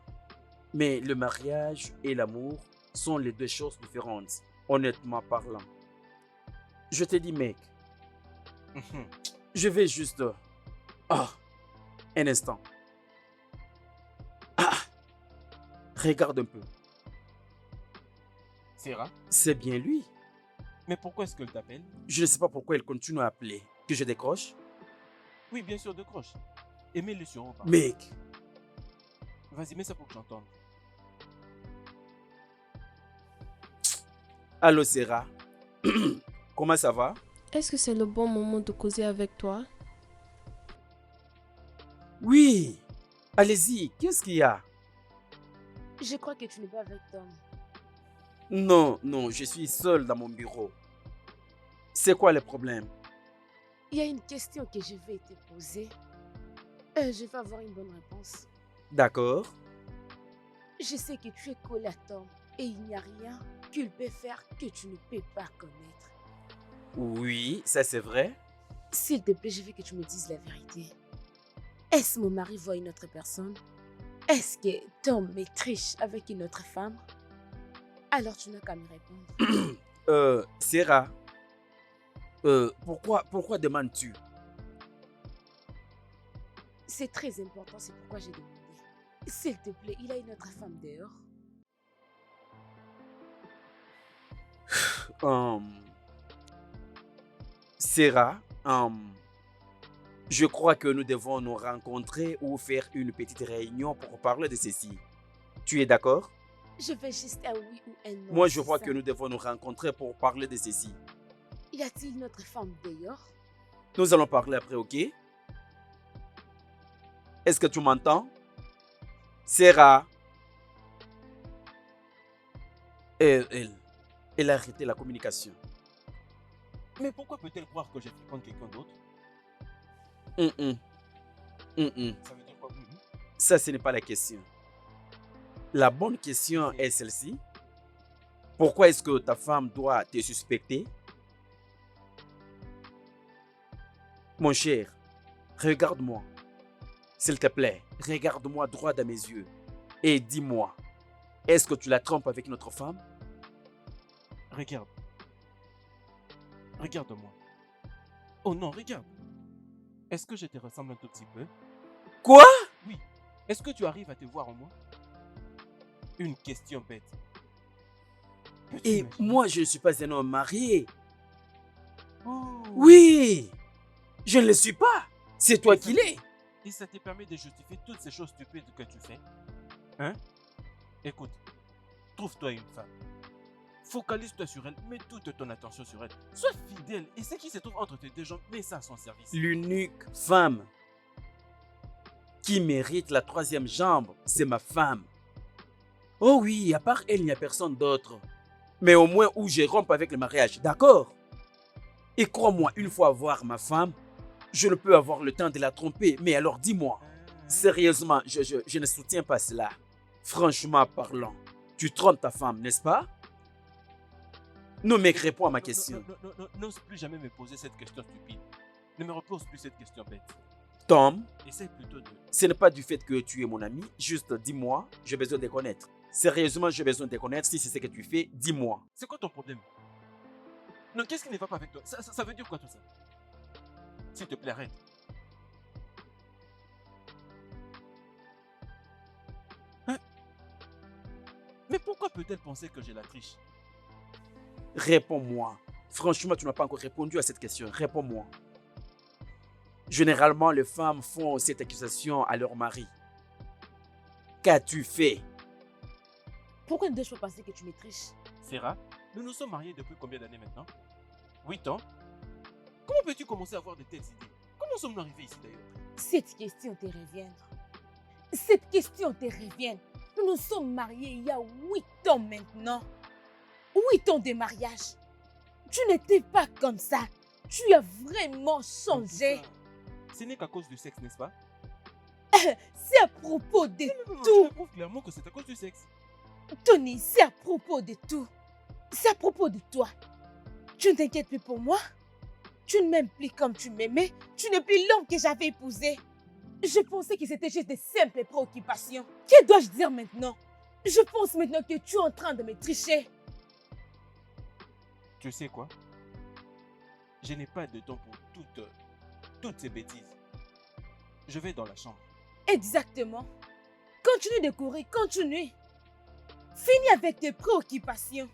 Mais le mariage et l'amour sont les deux choses différentes, honnêtement parlant. Je te dis, mec, je vais juste... Ah, un instant. Ah, regarde un peu. Sarah, C'est bien lui. mais pourquoi est-ce qu'elle t'appelle? Je ne sais pas pourquoi il continue à appeler. Que je décroche? Oui, bien sûr, décroche. Et mets-le sur haut-parleur. Mec, Vas-y, mets ça pour que j'entende. allô Sarah. Comment ça va? Est-ce que c'est le bon moment de causer avec toi? Oui. Allez-y, qu'est-ce qu'il y a? Je crois que tu n'es pas avec Tom. Non, non, je suis seul dans mon bureau. C'est quoi le problème? Il y a une question que je vais te poser. Je vais avoir une bonne réponse. D'accord. Je sais que tu es collé à Tom et il n'y a rien qu'il peut faire que tu ne peux pas connaître. Oui, ça c'est vrai. S'il te plaît, je veux que tu me dises la vérité. Est-ce que mon mari voit une autre personne? Est-ce que Tom me triche avec une autre femme? Alors tu n'as qu'à me répondre. Sarah. Pourquoi demandes-tu? C'est très important, c'est pourquoi j'ai demandé. S'il te plaît, il a une autre femme dehors. Sarah, je crois que nous devons nous rencontrer ou faire une petite réunion pour parler de ceci. Tu es d'accord? Je vais juste un oui ou un non. Moi, je c'est vois ça. que nous devons nous rencontrer pour parler de ceci. Y a-t-il une autre femme dehors? Nous allons parler après, ok? Est-ce que tu m'entends? Sarah. Elle a arrêté la communication. Mais pourquoi peut-elle croire que je fréquente quelqu'un d'autre? Ça veut dire quoi? Ça, ce n'est pas la question. La bonne question est celle-ci. Pourquoi est-ce que ta femme doit te suspecter? Mon cher, regarde-moi. S'il te plaît, regarde-moi droit dans mes yeux et dis-moi, est-ce que tu la trompes avec notre femme? Regarde. Regarde-moi. Oh non, regarde. Est-ce que je te ressemble un tout petit peu? Quoi? Oui. Est-ce que tu arrives à te voir en moi? Une question bête. Peux-tu Et imaginer? moi, je ne suis pas un homme marié. Oh. Oui, je ne le suis pas. C'est toi qui l'es. Et ça te permet de justifier toutes ces choses stupides que tu fais. Hein? Écoute, trouve-toi une femme. Focalise-toi sur elle, mets toute ton attention sur elle. Sois fidèle et ce qui se trouve entre tes deux jambes, mets ça à son service. L'unique femme qui mérite la troisième jambe, c'est ma femme. Oh oui, à part elle, il n'y a personne d'autre. Mais au moins où je rompe avec le mariage, d'accord? Et crois-moi, une fois voir ma femme, Je ne peux avoir le temps de la tromper. Mais alors dis-moi, sérieusement, je ne soutiens pas cela. Franchement parlant, tu trompes ta femme, n'est-ce pas? Non, mec, réponds à ma question. N'ose plus jamais me poser cette question stupide. Ne me repose plus cette question bête. Tom, Essaye plutôt de... ce n'est pas du fait que tu es mon ami. Juste dis-moi, j'ai besoin de connaître. Sérieusement, j'ai besoin de connaître. Si c'est ce que tu fais, dis-moi. C'est quoi ton problème? Non, qu'est-ce qui ne va pas avec toi? Ça veut dire quoi tout ça? S'il te plaît, arrête. Hein? Mais pourquoi peut-elle penser que j'ai la triche? Réponds-moi. Franchement, tu n'as pas encore répondu à cette question. Réponds-moi. Généralement, les femmes font cette accusation à leur mari. Qu'as-tu fait? Pourquoi ne dois-je pas penser que tu me triches? Sarah, nous nous sommes mariés depuis combien d'années maintenant? 8 ans? Comment peux-tu commencer à avoir de telles idées? Comment sommes-nous arrivés ici d'ailleurs? Cette question te revient. Cette question te revient. Nous nous sommes mariés il y a 8 ans maintenant. 8 ans de mariage. Tu n'étais pas comme ça. Tu as vraiment changé. Ce n'est qu'à cause du sexe, n'est-ce pas? C'est à propos de Non, tout. tu me prouves clairement que c'est à cause du sexe. Tony, c'est à propos de tout. C'est à propos de toi. Tu ne t'inquiètes plus pour moi. Tu ne m'aimes plus comme tu m'aimais. Tu n'es plus l'homme que j'avais épousé. Je pensais que c'était juste des simples préoccupations. Que dois-je dire maintenant? Je pense maintenant que tu es en train de me tricher. Tu sais quoi? Je n'ai pas de temps pour toutes ces bêtises. Je vais dans la chambre. Exactement. Continue de courir, continue. Finis avec tes préoccupations.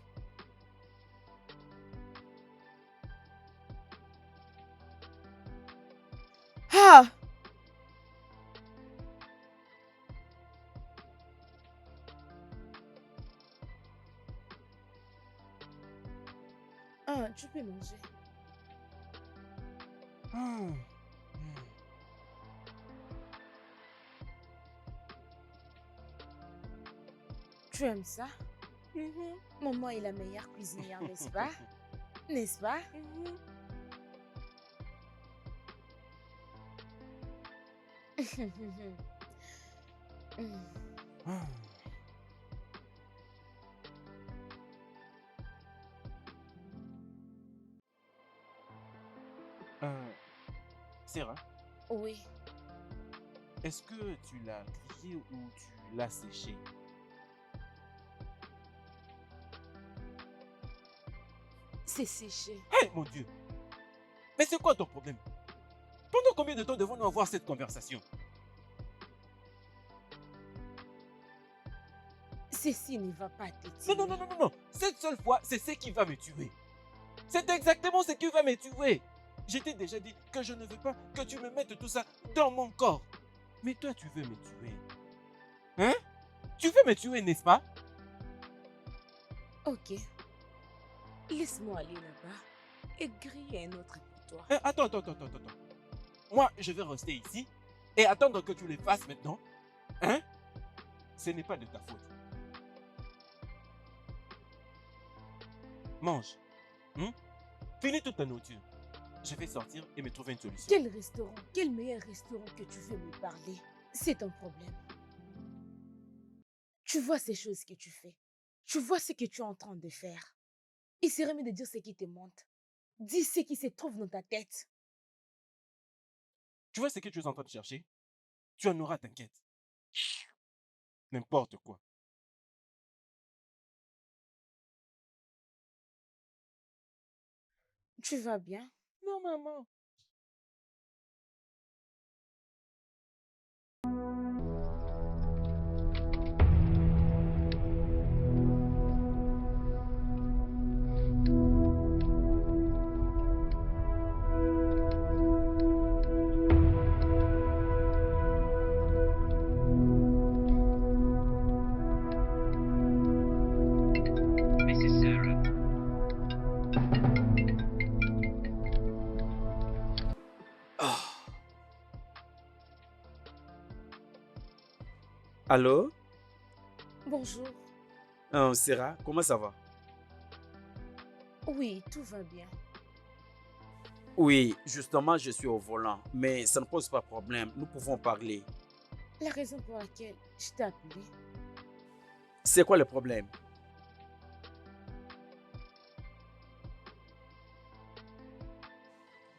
Ah! Ah, tu peux manger. Tu aimes ça? Maman est la meilleure cuisinière, n'est-ce pas? N'est-ce pas? Sarah, Oui. est-ce que tu l'as grillé ou tu l'as séché? C'est séché. Hé, mon Dieu! Mais c'est quoi ton problème? Pendant combien de temps devons-nous avoir cette conversation? Ceci ne va pas te tuer. Non. Cette seule fois, c'est ce qui va me tuer. C'est exactement ce qui va me tuer. Je t'ai déjà dit que je ne veux pas que tu me mettes tout ça dans mon corps. Mais toi, tu veux me tuer. Hein? Tu veux me tuer, n'est-ce pas? Ok. Laisse-moi aller là-bas et griller un autre pour toi. Attends. Moi, je vais rester ici et attendre que tu les fasses maintenant. Hein? Ce n'est pas de ta faute. Mange. Finis toute ta nourriture. Je vais sortir et me trouver une solution. Quel restaurant, quel meilleur restaurant que tu veux me parler? C'est ton problème. Tu vois ces choses que tu fais. Tu vois ce que tu es en train de faire. Il serait mieux de dire ce qui te monte. Dis ce qui se trouve dans ta tête. Tu vois ce que tu es en train de chercher? Tu en auras, t'inquiète. N'importe quoi. Tu vas bien? Non, maman. Mrs. Sarah. Allô? Bonjour. Sarah, comment ça va? Oui, tout va bien. Oui, justement, je suis au volant, mais ça ne pose pas problème. Nous pouvons parler. La raison pour laquelle je t'ai appelé, C'est quoi le problème?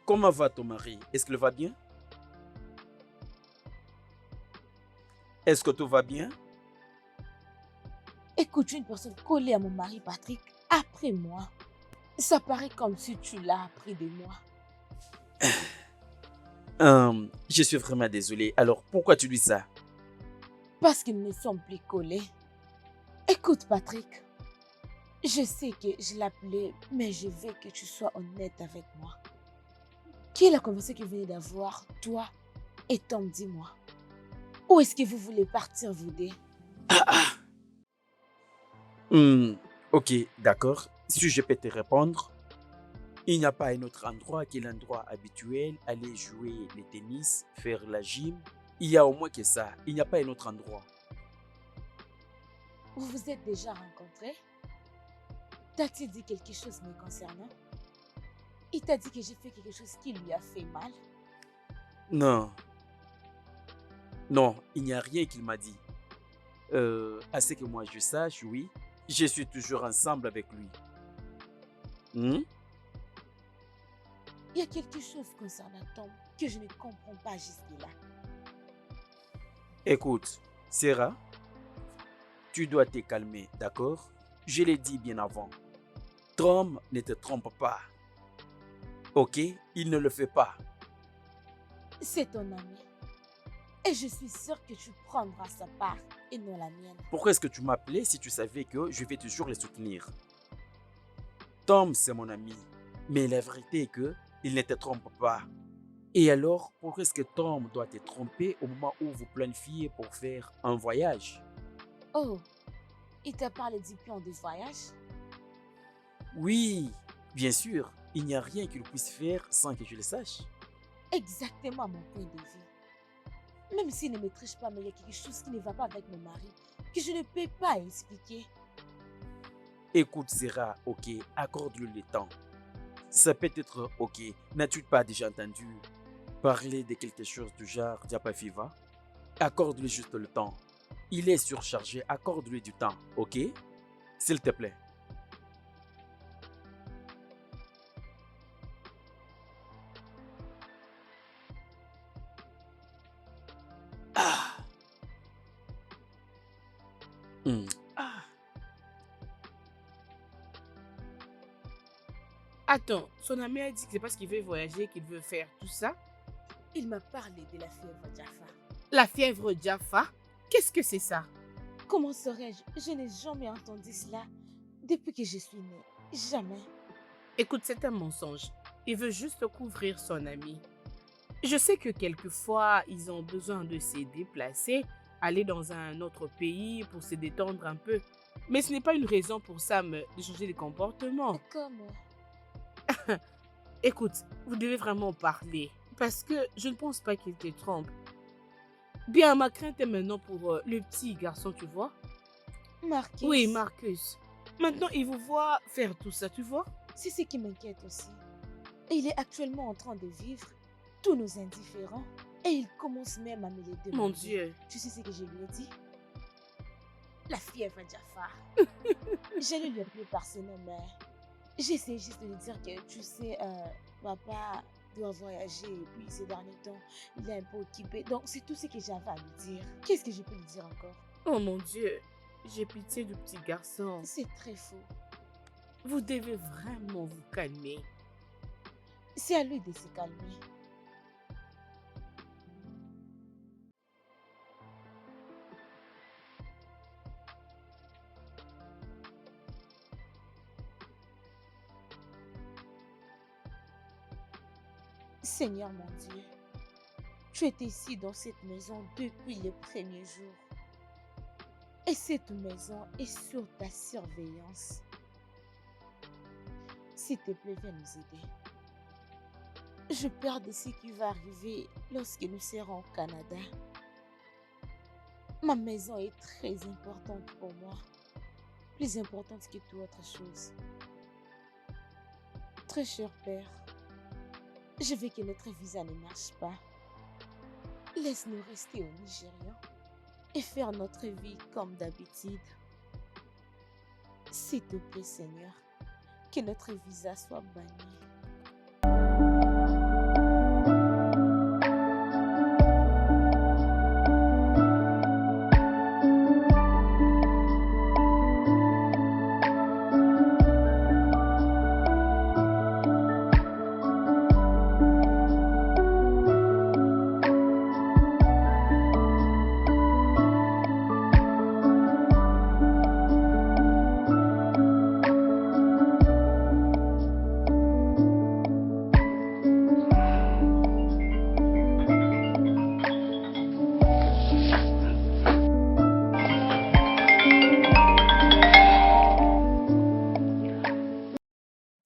Comment va ton mari? Est-ce qu'il va bien? Est-ce que tout va bien? écoute, je suis une personne collée à mon mari Patrick après moi. Ça paraît comme si tu l'as appris de moi. Je suis vraiment désolé. Alors, pourquoi tu dis ça? Parce qu'ils ne sont plus collés. Écoute, Patrick, je sais que je l'appelais, mais je veux que tu sois honnête avec moi. Qui est la conversation que vous venez d'avoir, toi et Tom, dis-moi. Où est-ce que vous voulez partir, vous deux? Hmm, ok, d'accord. Si je peux te répondre, il n'y a pas un autre endroit que l'endroit habituel, aller jouer le tennis, faire la gym. Il y a au moins que ça. Il n'y a pas un autre endroit. Vous vous êtes déjà rencontrés? T'as-t-il dit quelque chose me concernant? Il t'a dit que j'ai fait quelque chose qui lui a fait mal? Non, non, il n'y a rien qu'il m'a dit. À ce que moi je sache, oui, je suis toujours ensemble avec lui. Hmm? Il y a quelque chose concernant Tom que je ne comprends pas jusque-là. Écoute, Sarah, tu dois te calmer, d'accord? Je l'ai dit bien avant. Tom ne te trompe pas. Ok? Il ne le fait pas. C'est ton ami. Et je suis sûre que tu prendras sa part et non la mienne. Pourquoi est-ce que tu m'appelais si tu savais que je vais toujours le soutenir? Tom, c'est mon ami. Mais la vérité est que il ne te trompe pas. Et alors, pourquoi est-ce que Tom doit te tromper au moment où vous planifiez pour faire un voyage? Oh, il t'a parlé du plan de voyage? Oui, bien sûr, il n'y a rien qu'il puisse faire sans que je le sache. Exactement mon point de vue. Même s'il ne me triche pas, mais il y a quelque chose qui ne va pas avec mon mari, que je ne peux pas expliquer. Écoute, Sarah, ok, accorde-lui le temps. Ça peut être ok. N'as-tu pas déjà entendu parler de quelque chose du genre Diapa Fiva? Accorde-lui juste le temps. Il est surchargé, accorde-lui du temps, ok? S'il te plaît. Ah. Hmm. Ah. Attends, son ami a dit que c'est parce qu'il veut voyager qu'il veut faire tout ça? Il m'a parlé de la fièvre Jaffa. La fièvre Jaffa? Qu'est-ce que c'est ça? Comment saurais-je? Je n'ai jamais entendu cela depuis que je suis née. Jamais. Écoute, c'est un mensonge. Il veut juste couvrir son ami. Je sais que quelquefois, ils ont besoin de se déplacer, aller dans un autre pays pour se détendre un peu. Mais ce n'est pas une raison pour Sam de changer de comportement. Comme... Écoute, vous devez vraiment parler. Parce que je ne pense pas qu'il te trompe. Bien, ma crainte est maintenant pour le petit garçon, tu vois? Marcus. Oui, Marcus. Maintenant, il vous voit faire tout ça, tu vois? C'est ce qui m'inquiète aussi. Il est actuellement en train de vivre tous nos indifférents. Et il commence même à me les demander. Mon Dieu. Tu sais ce que je lui ai dit? La fièvre Jaffa. Je ne lui ai plus par ce nom, mais j'essaie juste de lui dire que, tu sais, papa doit voyager et puis ces derniers temps, il est un peu occupé. Donc, c'est tout ce que j'avais à lui dire. Qu'est-ce que je peux lui dire encore? Oh mon Dieu. J'ai pitié du petit garçon. C'est très faux. Vous devez vraiment vous calmer. C'est à lui de se calmer. Seigneur mon Dieu, tu étais ici dans cette maison depuis les premiers jours. Et cette maison est sous ta surveillance. S'il te plaît, viens nous aider. Je peur de ce qui va arriver lorsque nous serons au Canada. Ma maison est très importante pour moi. Plus importante que toute autre chose. Très cher Père, Je veux que notre visa ne marche pas. Laisse-nous rester au Nigeria et faire notre vie comme d'habitude. S'il te plaît, Seigneur, que notre visa soit banni.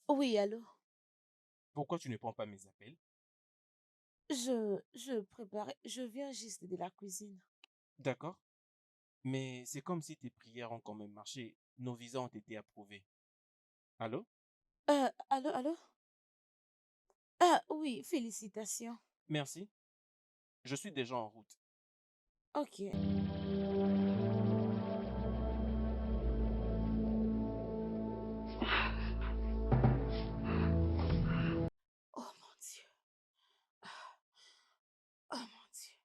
Oui, allô? Pourquoi tu ne prends pas mes appels? Je viens juste de la cuisine. D'accord. Mais c'est comme si tes prières ont quand même marché. Nos visas ont été approuvés. Allô? Allô? Ah oui, félicitations. Merci. Je suis déjà en route. Ok. Oh mon Dieu. Oh mon Dieu.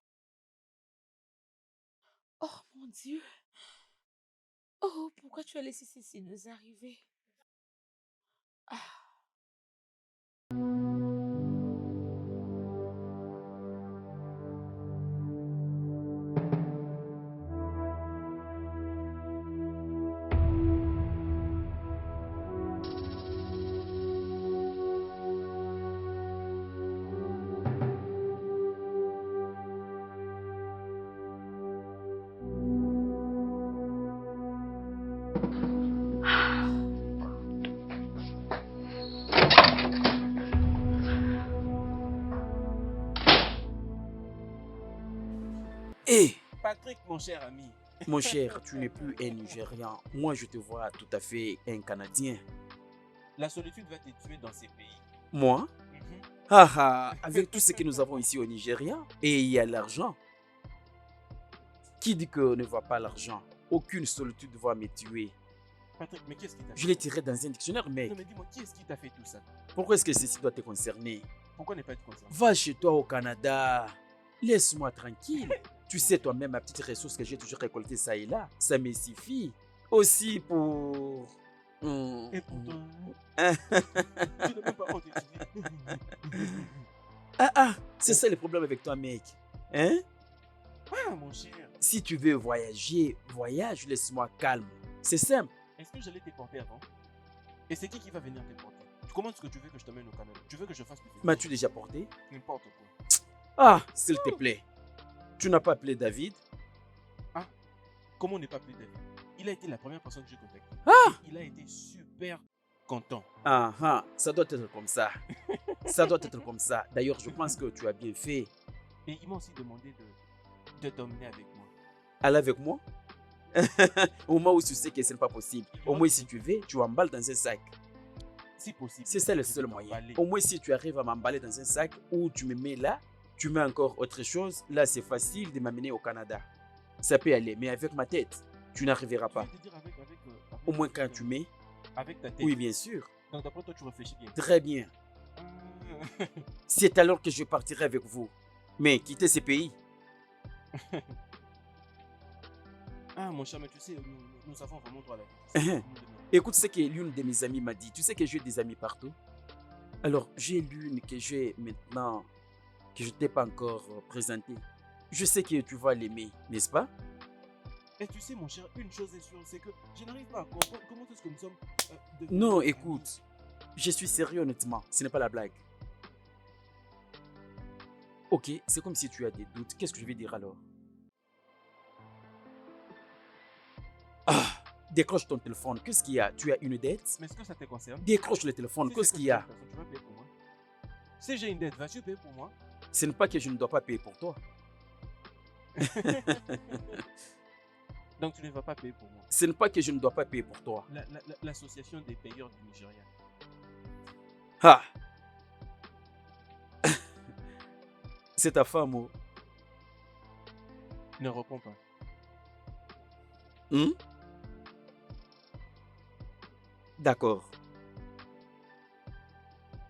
Oh mon Dieu. Oh, pourquoi tu as laissé ceci nous arriver? Ah. Hé, Patrick, mon cher ami. mon cher, tu n'es plus un Nigérian. Moi, je te vois tout à fait un Canadien. La solitude va te tuer dans ces pays. Moi? Mhm. Ah ah, avec tout ce que nous avons ici au Nigeria, et il y a l'argent. Qui dit qu'on ne voit pas l'argent? Aucune solitude va me tuer. Patrick, mais qu'est-ce qui t'a fait? Je l'ai tiré dans un dictionnaire, mec. Non, mais dis-moi, qui est-ce qui t'a fait tout ça? Pourquoi est-ce que ceci doit te concerner? Pourquoi ne pas être concerné? Va chez toi au Canada. Laisse-moi tranquille. Tu sais toi-même, ma petite ressource que j'ai toujours récoltée ça et là, ça me suffit. Aussi pour... Et pourtant, tu n'as même pas honte d'étudier. C'est ça le problème avec toi, mec. Hein? Ah, mon cher. Si tu veux voyager, voyage, laisse-moi calme. C'est simple. Est-ce que j'allais te porter avant? Et c'est qui va venir te porter? Comment est-ce que tu veux que je t'amène au Canada? Tu veux que je fasse le M'as-tu déjà porté? N'importe quoi. Ah, s'il te plaît. Tu n'as pas appelé David? Ah, comment ne pas appeler David? Il a été la première personne que j'ai contactée. Ah! Et il a été super content. Ah, ah, ça doit être comme ça. Ça doit être comme ça. D'ailleurs, je pense que tu as bien fait. Et il m'a aussi demandé de t'emmener avec moi. Aller avec moi? Au moins où tu sais que ce n'est pas possible. Au moins, si tu veux, tu emballes dans un sac. Si possible. C'est ça le je seul peux moyen. t'emballer. Au moins, si tu arrives à m'emballer dans un sac ou tu me mets là, tu mets encore autre chose, là, c'est facile de m'amener au Canada. Ça peut aller, mais avec ma tête, tu n'arriveras Tu pas. veux te dire avec Au moins, quand tu mets, avec ta tête. oui, bien sûr. Donc d'après toi, tu réfléchis bien. Très bien. Ah. C'est alors que je partirai avec vous. Mais quittez ce pays. Ah, mon cher, mais tu sais, nous avons vraiment droit à la vie. C'est Mhm. ce que nous demandons. Écoute ce que l'une de mes amies m'a dit. Tu sais que j'ai des amis partout. Alors, j'ai l'une que j'ai maintenant, que je ne t'ai pas encore présentée. Je sais que tu vas l'aimer, n'est-ce pas? Et tu sais, mon cher, une chose est sûre, c'est que je n'arrive pas à comprendre comment est-ce que nous sommes. devenus Non, amis. écoute. Je suis sérieux honnêtement. Ce n'est pas la blague. Ok, c'est comme si tu as des doutes. Qu'est-ce que je vais dire alors? Ah, décroche ton téléphone. Qu'est-ce qu'il y a? Tu as une dette? Mais est-ce que ça te concerne? Décroche le téléphone. Si Qu'est-ce c'est qu'il y a? que tu vas payer pour moi. Si j'ai une dette, vas-tu payer pour moi? Ce n'est pas que je ne dois pas payer pour toi. Donc tu ne vas pas payer pour moi. Ce n'est pas que je ne dois pas payer pour toi. L'association des payeurs du Nigeria. Ah. C'est ta femme, oh. Ne réponds pas. Hmm? D'accord.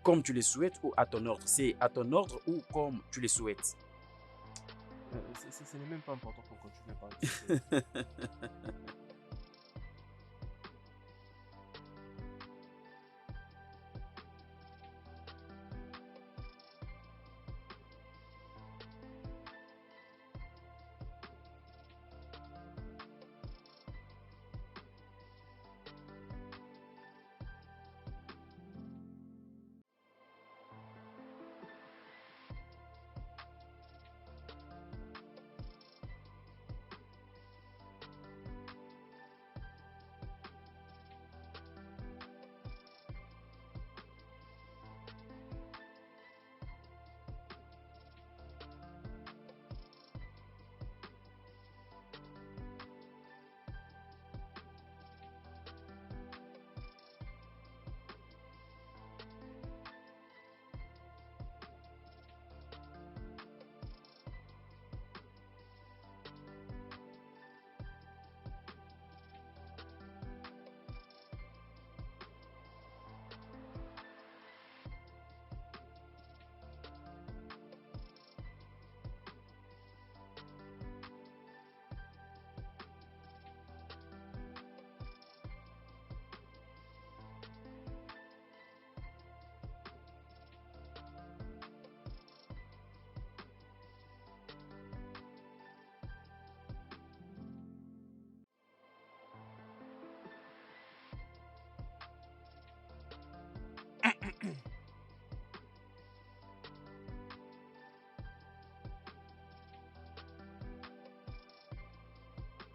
Comme tu le souhaites ou à ton ordre? C'est à ton ordre ou comme tu le souhaites? Ce n'est même pas important qu'on continue à parler de ça.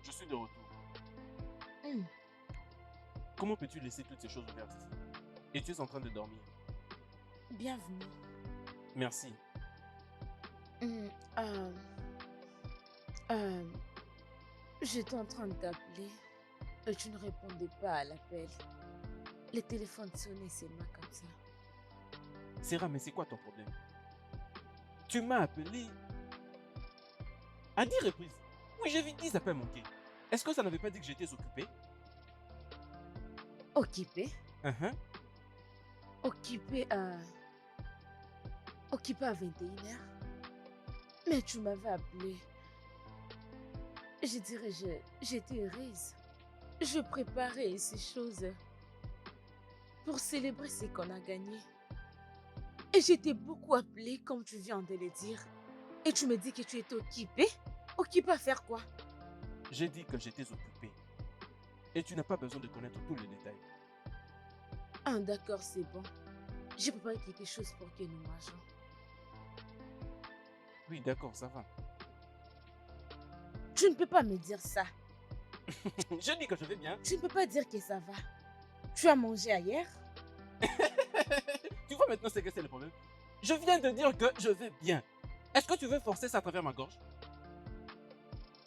Je suis de retour. Hmm. Comment peux-tu laisser toutes ces choses ouvertes ici? Et tu es en train de dormir. Bienvenue. Merci. Hmm, euh, euh, J'étais en train de t'appeler et tu ne répondais pas à l'appel. Le téléphone sonnait seulement comme ça. Sarah, mais c'est quoi ton problème? Tu m'as appelé à 10 reprises. Oui, j'ai vu 10 appels manqués. Est-ce que ça n'avait pas dit que j'étais occupé? Occupé? Uh-huh. Occupé à 21h. Mais tu m'avais appelé. Je dirais, j'étais heureuse. Je préparais ces choses pour célébrer ce qu'on a gagné. Et j'étais beaucoup appelée, comme tu viens de le dire. Et tu me dis que tu étais occupée? Occupée à faire quoi? J'ai dit que j'étais occupé. Et tu n'as pas besoin de connaître tous les détails. Ah, d'accord, c'est bon. J'ai préparé quelque chose pour que nous mangeons. Oui, d'accord, ça va. Tu ne peux pas me dire ça. Je dis que je vais bien. Tu ne peux pas dire que ça va. Tu as mangé ailleurs? Tu vois maintenant c'est que c'est le problème. Je viens de dire que je vais bien. Est-ce que tu veux forcer ça à travers ma gorge?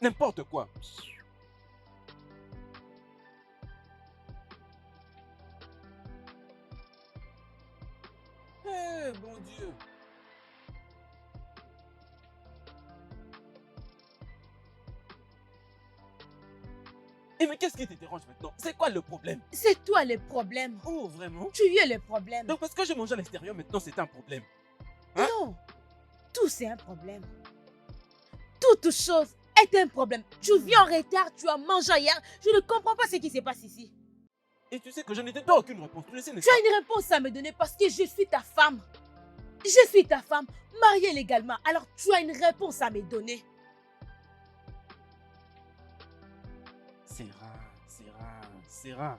N'importe quoi. Eh, bon Dieu. Et mais qu'est-ce qui te dérange maintenant? C'est quoi le problème? C'est toi le problème. Oh, vraiment? Tu es le problème. Donc parce que j'ai mangé à l'extérieur, maintenant c'est un problème. Hein? Non, tout c'est un problème. Toute chose est un problème. Tu viens en retard, tu as mangé hier. Je ne comprends pas ce qui se passe ici. Et tu sais que je ne te donne aucune réponse. Tu le sais, n'est-ce Tu pas? as une réponse à me donner parce que je suis ta femme. Je suis ta femme, mariée légalement. Alors tu as une réponse à me donner. Sarah.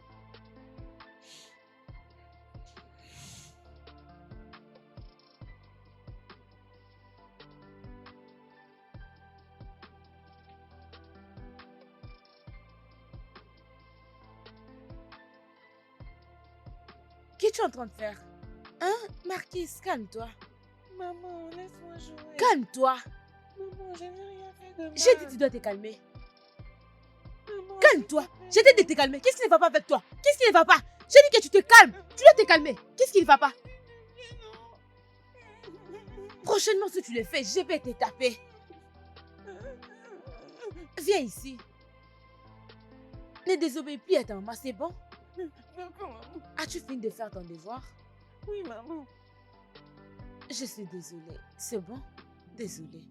Qu'est-ce que tu es en train de faire? Hein, Marquise, calme-toi. Maman, laisse-moi jouer. Calme-toi. Maman, je n'ai rien fait de mal. J'ai dit tu dois te calmer. Maman, Calme-toi. s'il J'ai te dit de te calmer. Qu'est-ce qui ne va pas avec toi? Qu'est-ce qui ne va pas? J'ai dit que tu te calmes. Tu dois te calmer. Qu'est-ce qui ne va pas? plaît. Prochainement, si tu le fais, je vais te taper. Viens ici. Ne désobéis plus à ta maman, c'est bon? D'accord, maman. As-tu fini de faire ton devoir? Oui, maman. Je suis désolée. C'est bon? Désolée.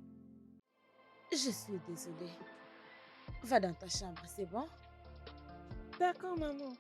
Je suis désolée. Va dans ta chambre, c'est bon? D'accord, maman.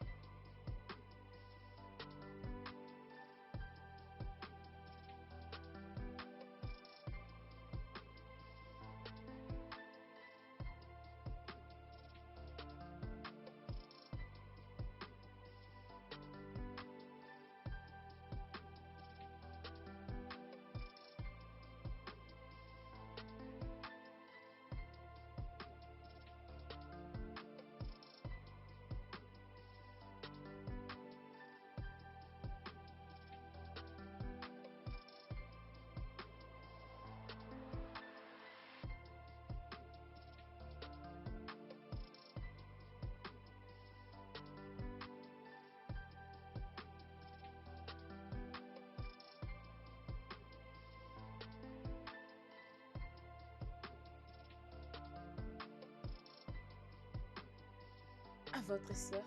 À votre soif.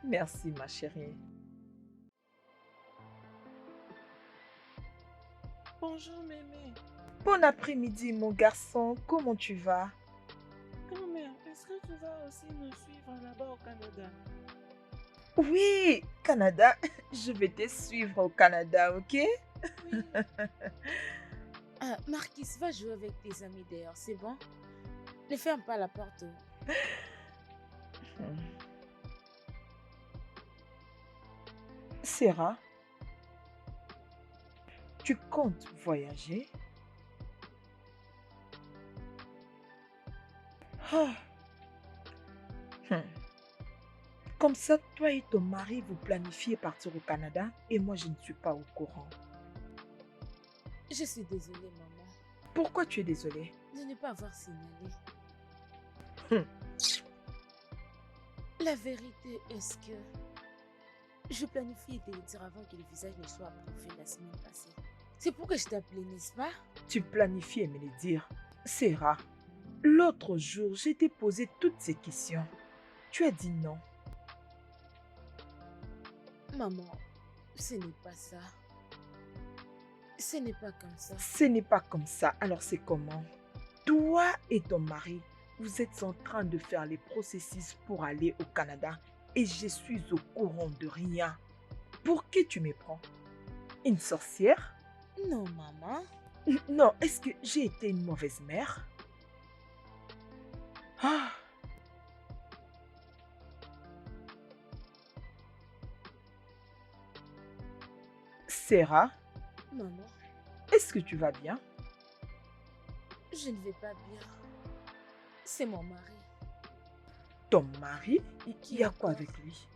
Merci, ma chérie. Bonjour, mémé. Bon après-midi, mon garçon. Comment tu vas? Grand-mère, est-ce que tu vas aussi nous suivre là-bas au Canada? Oui, Canada. Je vais te suivre au Canada, ok? Oui. Marquis, va jouer avec tes amis dehors, c'est bon? Ne ferme pas la porte. Sarah, tu comptes voyager? Ah. Comme ça, toi et ton mari, vous planifiez partir au Canada et moi, je ne suis pas au courant. Je suis désolée, maman, Pourquoi tu es désolée? de ne pas avoir signalé. Hum. La vérité est que je planifiais de le dire avant que le visage ne soit approuvé la semaine passée. C'est pourquoi je t'ai appelé, n'est-ce pas? Tu planifiais me le dire. Sarah, l'autre jour, je t'ai posé toutes ces questions. Tu as dit non. Maman, ce n'est pas ça. Ce n'est pas comme ça. Ce n'est pas comme ça. Alors c'est comment? Toi et ton mari, vous êtes en train de faire les processus pour aller au Canada et je suis au courant de rien. Pour qui tu me prends? Une sorcière? Non, maman. Non, est-ce que j'ai été une mauvaise mère? Ah. Sarah, Maman, est-ce que tu vas bien? je ne vais pas bien. C'est mon mari. Ton mari, il y a quoi avec lui?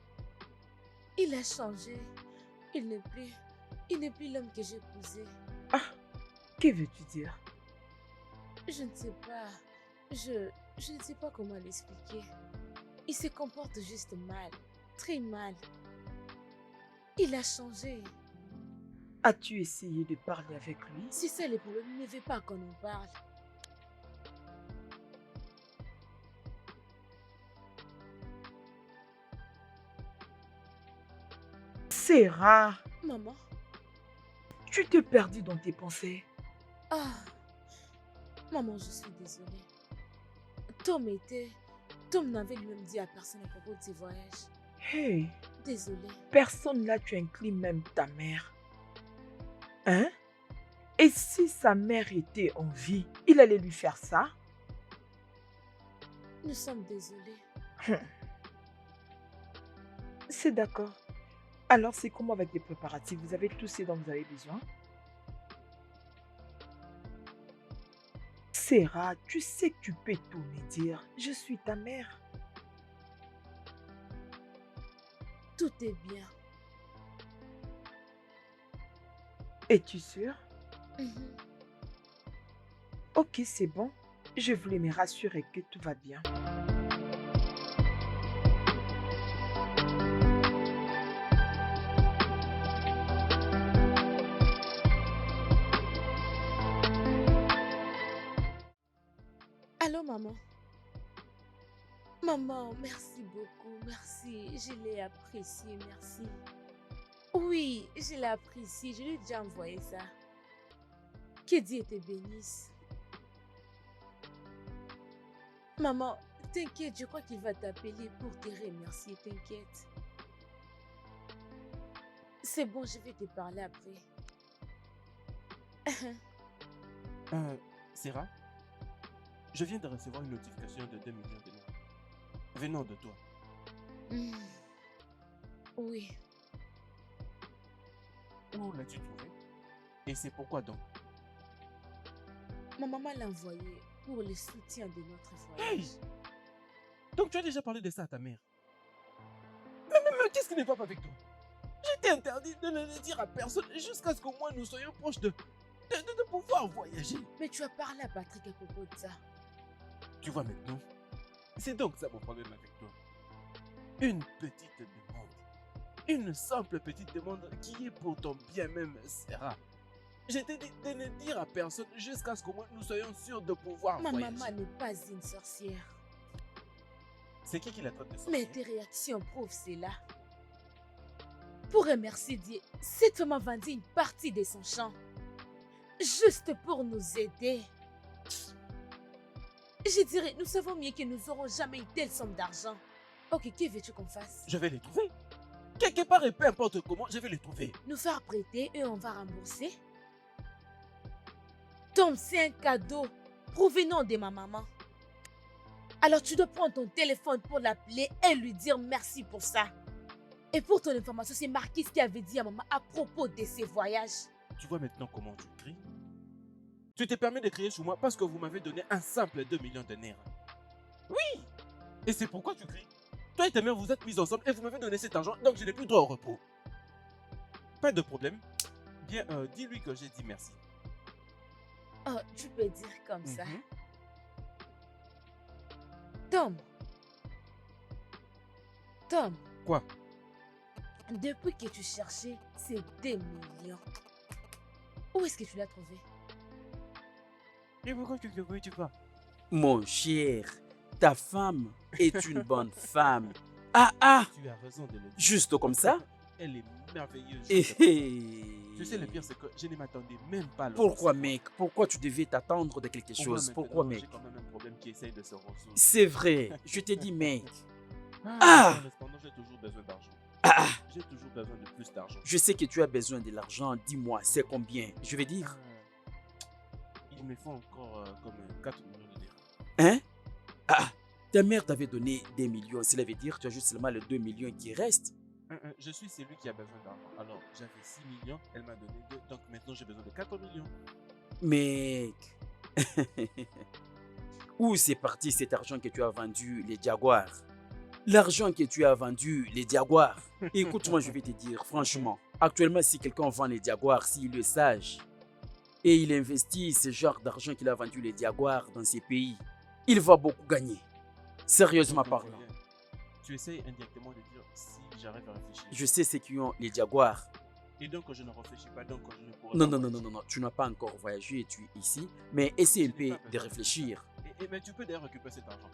Il a changé. Il n'est plus l'homme que j'ai épousé. Ah, que veux-tu dire? Je ne sais pas. Je ne sais pas comment l'expliquer. Il se comporte juste mal. Très mal. Il a changé. As-tu essayé de parler avec lui? Si c'est le problème, il ne veut pas qu'on en parle. Sarah, Maman. tu t'es perdue dans tes pensées. Ah. Maman, je suis désolée. Tom n'avait lui-même dit à personne à propos de ses voyages. Hey, Désolée. personne là, tu inclus même ta mère. Hein? Et si sa mère était en vie, il allait lui faire ça? Nous sommes désolés. C'est d'accord. Alors, c'est comment avec les préparatifs? Vous avez tout ce dont vous avez besoin? Sarah, tu sais que tu peux tout me dire. Je suis ta mère. Tout est bien. Es-tu sûre? Mhm. Ok, c'est bon. Je voulais me rassurer que tout va bien. Allô, maman? Maman, merci beaucoup, merci. Je l'ai apprécié, merci. Oui, je l'ai apprécié, je lui ai déjà envoyé ça. Que Dieu te bénisse. Maman, t'inquiète, je crois qu'il va t'appeler pour te remercier, t'inquiète. C'est bon, je vais te parler après. Sarah, je viens de recevoir une notification de 2 millions de dollars venant de toi. Hmm. Oui, Où l'as-tu trouvé? Et c'est pourquoi donc? ma maman l'a envoyé pour le soutien de notre Hey! voyage. Donc tu as déjà parlé de ça à ta mère? Mais qu'est-ce qui ne va pas avec toi? Je t'ai interdit de ne le dire à personne jusqu'à ce qu'au moins nous soyons proches de pouvoir voyager. Mais tu as parlé à Patrick à propos de ça. Tu vois maintenant, c'est donc ça mon problème avec toi. Une petite demande. Une simple petite demande qui est pour ton bien même, Sarah. Je t'ai dit de ne dire à personne jusqu'à ce qu'au moins nous soyons sûrs de pouvoir Ma voyager. maman n'est pas une sorcière. C'est qui la traite de sorcière? Mais tes réactions prouvent cela. Pour remercier Dieu, cette femme a vendu une partie de son champ. Juste pour nous aider. Je dirais, nous savons mieux que nous n'aurons jamais une telle somme d'argent. Ok, que veux-tu qu'on fasse? Je vais les trouver. Quelque part et peu importe comment, je vais les trouver. Nous faire prêter et on va rembourser? Tom, c'est un cadeau provenant de ma maman. Alors tu dois prendre ton téléphone pour l'appeler et lui dire merci pour ça. Et pour ton information, c'est Marquis qui avait dit à maman à propos de ses voyages. Tu vois maintenant comment tu cries? Tu t'es permis de crier sur moi parce que vous m'avez donné un simple 2 millions de nerfs. Oui! Et c'est pourquoi tu cries? Toi et ta mère vous êtes mis ensemble et vous m'avez donné cet argent, donc je n'ai plus droit au repos. Pas de problème. Bien, dis-lui que j'ai dit merci. Oh, tu peux dire comme ça. Mhm. Tom, Quoi? depuis que tu cherchais ces 2 millions, où est-ce que tu l'as trouvé? Et pourquoi tu vas? Mon cher, ta femme est une bonne femme. Ah ah, Tu as raison de le dire. juste comme ça? Elle est merveilleuse. Eh, je te eh. Tu sais, le pire, c'est que je ne m'attendais même pas à le Pourquoi, recevoir. mec? Pourquoi tu devais t'attendre de quelque Au moins, chose? maintenant, Pourquoi, mec? J'ai quand même un problème qui essaye de se résoudre. C'est vrai, je t'ai dit, mec. Ah! Cependant, j'ai toujours besoin d'argent. Ah, ah. J'ai toujours besoin de plus d'argent. Je sais que tu as besoin de l'argent. Dis-moi, c'est combien? Je vais dire. Il me faut encore comme 4 millions de dirhams. Hein? Ah, ta mère t'avait donné des millions. Cela veut dire que tu as juste seulement les 2 millions qui restent. Je suis celui qui a besoin d'argent. Alors, j'avais 6 millions, elle m'a donné 2, donc maintenant j'ai besoin de 4 millions. Mec. Où c'est parti cet argent que tu as vendu les Jaguars? L'argent que tu as vendu les Jaguars. Écoute-moi, je vais te dire, franchement, actuellement, si quelqu'un vend les Jaguars, s'il est sage et il investit ce genre d'argent qu'il a vendu les Jaguars dans ces pays, il va beaucoup gagner. Sérieusement Donc, parlant. tu essayes indirectement de dire si j'arrive à réfléchir. Je sais ce qui ont les Jaguars. Et donc, je ne réfléchis pas, donc je ne pourrai Non, pas non, non, non, voyager. non, non, tu n'as pas encore voyagé, tu es ici, mais essaie un Je n'ai peu pas besoin de ça. réfléchir. Mais tu peux d'ailleurs récupérer cet argent.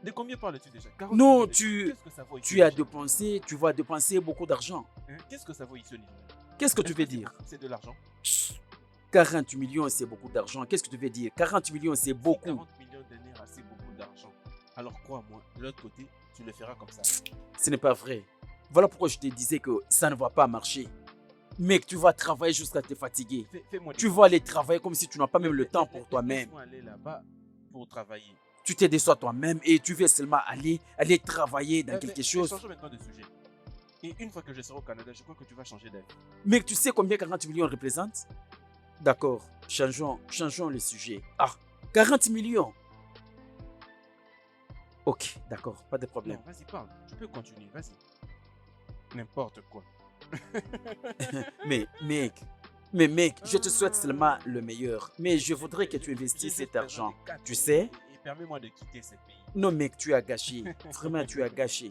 De combien parles-tu déjà? 40 Non, millions de tu- dirhams. Qu'est-ce que ça vaut ici Tu as déjà? dépensé, tu vas dépenser beaucoup d'argent. Hein? Qu'est-ce que ça vaut ici au Nigeria? Qu'est-ce que tu Est-ce veux c'est dire? beaucoup? C'est de l'argent. 40 millions, c'est beaucoup d'argent. Qu'est-ce que tu veux dire? 40 millions, c'est Si beaucoup. 40 millions de nerfs, c'est beaucoup d'argent. Alors crois-moi, de l'autre côté, tu le feras comme ça. Ce n'est pas vrai. Voilà pourquoi je te disais que ça ne va pas marcher. Mec, tu vas travailler jusqu'à te fatiguer. Fais-moi Tu vas aller travailler comme si tu n'as pas même le temps pour toi-même. Laisse-moi aller là-bas pour travailler. Tu te déçois toi-même et tu veux seulement aller travailler dans quelque chose. Changeons maintenant de sujet. Et une fois que je serai au Canada, je crois que tu vas changer d'avis. Mec, tu sais combien 40 millions représentent? D'accord, changeons le sujet. Ah, 40 millions. Ok, d'accord, pas de problème. Non, vas-y, parle. Tu peux continuer, vas-y. N'importe quoi. Mais mec, je te souhaite seulement le meilleur. Mais je voudrais que tu investisses cet argent. Tu sais? Et permets-moi de quitter ce pays. Non mec, tu as gâché. Vraiment, tu as gâché.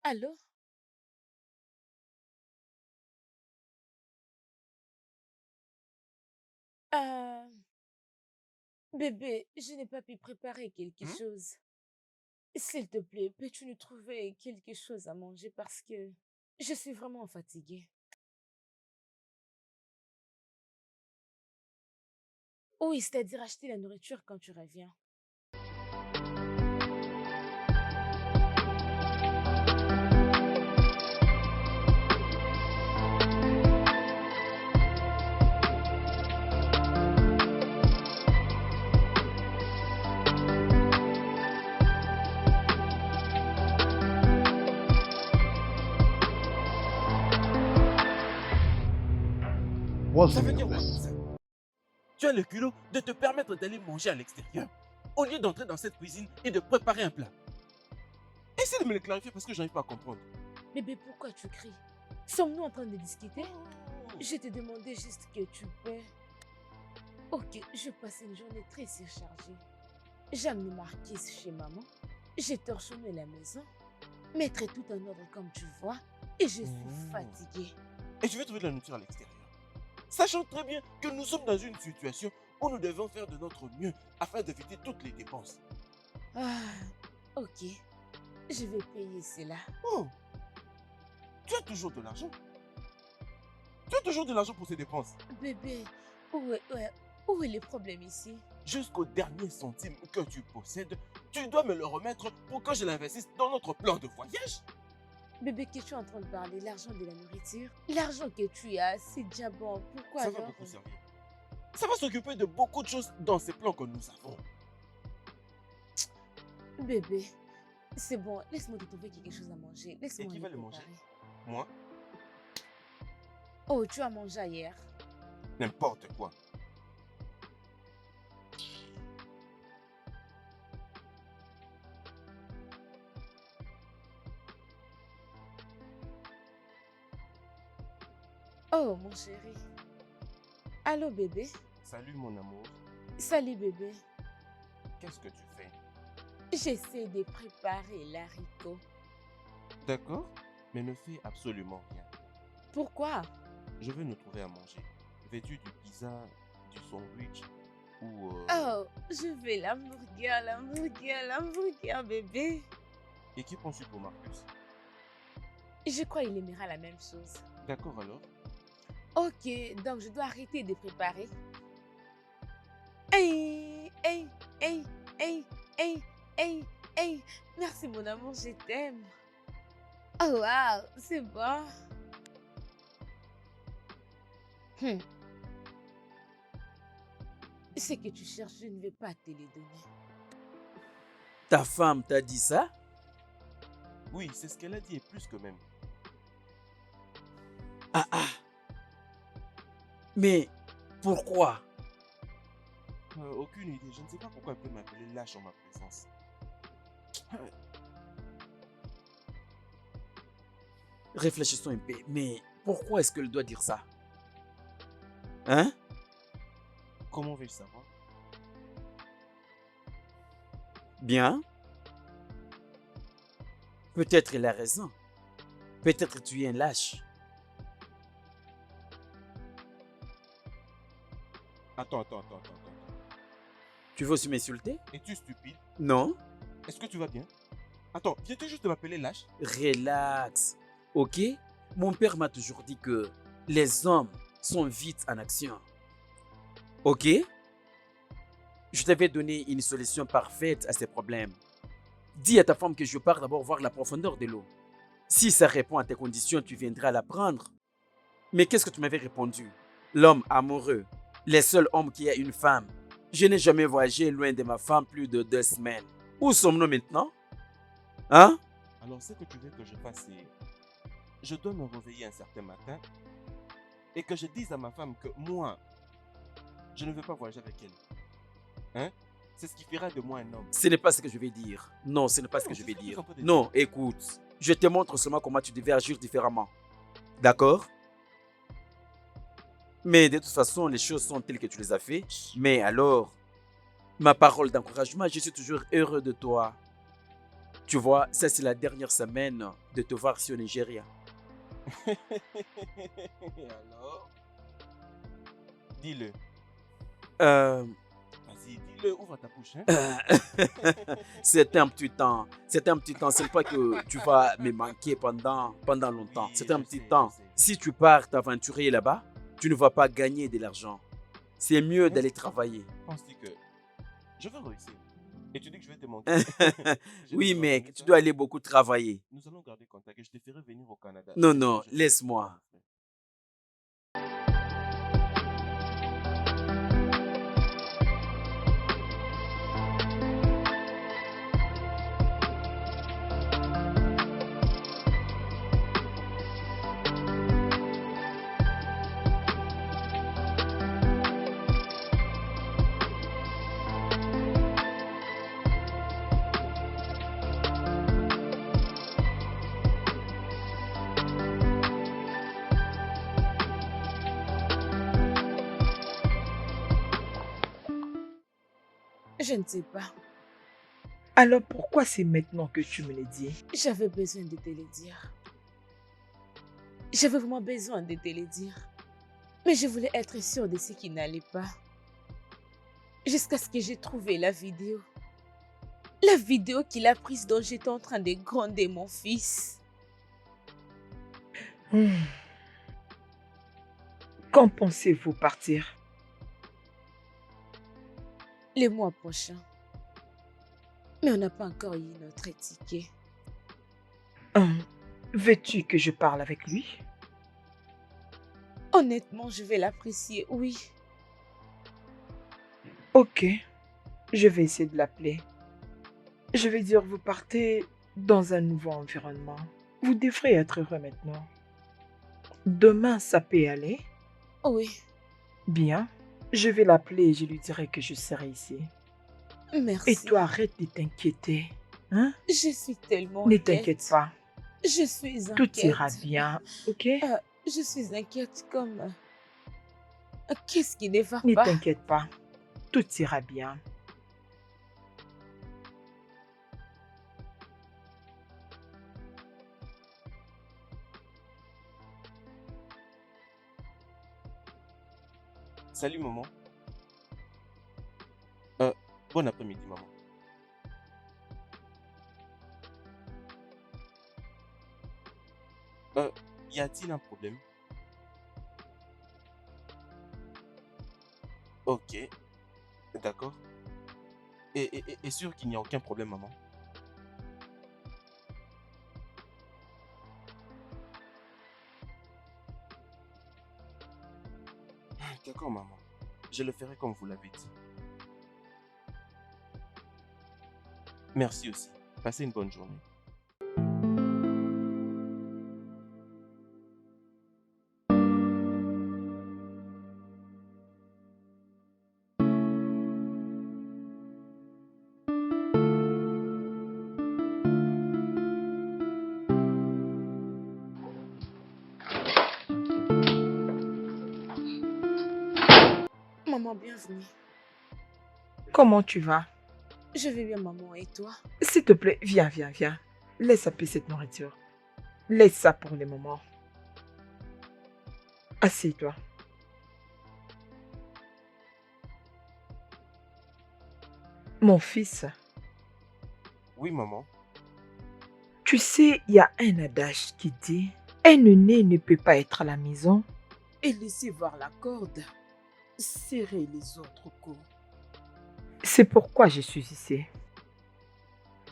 Allô? Euh, Bébé, je n'ai pas pu préparer quelque Hmm? chose. S'il te plaît, peux-tu nous trouver quelque chose à manger parce que je suis vraiment fatiguée. Oui, c'est-à-dire acheter la nourriture quand tu reviens. Ça veut dire quoi tout ça? Tu as le culot de te permettre d'aller manger à l'extérieur au lieu d'entrer dans cette cuisine et de préparer un plat. Essaie de me le clarifier parce que je n'arrive pas à comprendre. Bébé, pourquoi tu cries? Sommes-nous en train de discuter? Je te demandais juste que tu peux. Ok, je passe une journée très surchargée. J'ai amené Marquise chez maman. J'ai torchonné la maison. Mettre tout en ordre comme tu vois. Et je suis fatiguée. Et je vais trouver de la nourriture à l'extérieur. Sachant très bien que nous sommes dans une situation où nous devons faire de notre mieux afin d'éviter toutes les dépenses. Ah, ok. Je vais payer cela. Oh, tu as toujours de l'argent. Tu as toujours de l'argent pour ces dépenses. Bébé, où est le problème ici? Jusqu'au dernier centime que tu possèdes, tu dois me le remettre pour que je l'investisse dans notre plan de voyage. Bébé, que tu es en train de parler? L'argent de la nourriture? L'argent que tu as, c'est déjà bon. Pourquoi Ça va alors? beaucoup servir. Ça va s'occuper de beaucoup de choses dans ces plans que nous avons. Bébé, c'est bon. Laisse-moi te trouver quelque chose à manger. Et Laisse-moi qui le va le manger? préparer. Moi? Oh, tu as mangé hier. N'importe quoi. Oh, mon chéri. Allô, bébé? Salut mon amour. Salut, bébé. Qu'est-ce que tu fais? J'essaie de préparer l'haricot. D'accord, mais ne fais absolument rien. Pourquoi? Je vais nous trouver à manger. Veux-tu du pizza, du sandwich ou... Oh, je veux l'hamburger, bébé. Et qui penses-tu pour Marcus? Je crois qu'il aimera la même chose. D'accord alors? Ok, donc je dois arrêter de préparer. Hey, hey, hey, hey, hey, hey, hey. Merci mon amour, je t'aime. Oh wow, c'est bon. Hmm. Ce que tu cherches, je ne vais pas te les donner. Ta femme t'a dit ça? Oui, c'est ce qu'elle a dit et plus que même. Ah ah. Mais pourquoi? Aucune idée. Je ne sais pas pourquoi elle peut m'appeler lâche en ma présence. Réfléchissons un peu. Mais pourquoi est-ce qu'elle doit dire ça? Hein? Comment vais-je savoir? Bien. Peut-être elle a raison. Peut-être tu es un lâche. Attends. Tu veux aussi m'insulter? Es-tu stupide? Non. Est-ce que tu vas bien? Attends, viens-tu juste de m'appeler lâche? Relax. Ok? Mon père m'a toujours dit que les hommes sont vite en action. Ok? Je t'avais donné une solution parfaite à ces problèmes. Dis à ta femme que je pars d'abord voir la profondeur de l'eau. Si ça répond à tes conditions, tu viendras la prendre. Mais qu'est-ce que tu m'avais répondu? L'homme amoureux, le seul homme qui a une femme. Je n'ai jamais voyagé loin de ma femme plus de 2 semaines. Où sommes-nous maintenant? Hein? Alors, ce que tu veux que je fasse, c'est... Je dois me réveiller un certain matin et que je dise à ma femme que moi, je ne veux pas voyager avec elle. Hein? C'est ce qui fera de moi un homme. Ce n'est pas ce que je vais dire. Non, ce n'est pas ce que Non, je c'est vais ce que tu es dire. en train de Non, écoute. Je te montre seulement comment tu devais agir différemment. D'accord? Mais de toute façon, les choses sont telles que tu les as fait. Mais alors, ma parole d'encouragement, je suis toujours heureux de toi. Tu vois, ça c'est la dernière semaine de te voir ici au Nigeria. Et alors? Dis-le. Euh, Vas-y, dis-le, ouvre ta bouche, hein? C'était un petit temps. C'était un petit temps. C'est pas que tu vas me manquer pendant longtemps. Oui, C'était un je petit sais, je temps. sais. Si tu pars t'aventurer là-bas, tu ne vas pas gagner de l'argent. C'est mieux d'aller travailler. Penses-tu que je vais réussir? Et tu dis que je vais te manquer? Je Oui, vais te mec, ramener tu ça. dois aller beaucoup travailler. Nous allons garder contact et je te ferai venir au Canada. Non, C'est ce non, que je ferai pour toi, laisse-moi. mon frère. Je ne sais pas. Alors pourquoi c'est maintenant que tu me le dis? J'avais besoin de te le dire. J'avais vraiment besoin de te le dire. Mais je voulais être sûre de ce qui n'allait pas. Jusqu'à ce que j'ai trouvé la vidéo. La vidéo qu'il a prise dont j'étais en train de gronder mon fils. Hmm. Quand pensez-vous partir? Le mois prochain. Mais on n'a pas encore eu notre ticket. Veux-tu que je parle avec lui? Honnêtement, je vais l'apprécier, oui. Ok, je vais essayer de l'appeler. Je vais dire, vous partez dans un nouveau environnement. Vous devrez être heureux maintenant. Demain, ça peut aller. Oui, Bien. Je vais l'appeler et je lui dirai que je serai ici. merci. Et toi, arrête de t'inquiéter. Hein? Je suis tellement Ne inquiète. t'inquiète pas. Je suis inquiète. Tout ira bien, ok? Je suis inquiète comme... Qu'est-ce qui ne va Ne pas? t'inquiète pas. Tout ira bien. Salut, maman. Bon après-midi, maman. Y a-t-il un problème? Ok, d'accord. Et sûr qu'il n'y a aucun problème, maman? D'accord, maman. Je le ferai comme vous l'avez dit. Merci aussi. Passez une bonne journée. Maman, bienvenue. Comment tu vas? Je vais bien, maman, et toi? S'il te plaît, viens, viens, viens. Laisse appeler cette nourriture. Laisse ça pour le moment. Assieds-toi. Mon fils, Oui, maman. tu sais, il y a un adage qui dit un aîné ne peut pas être à la maison. Et laissez voir la corde. Serrez les autres coups. C'est pourquoi je suis ici.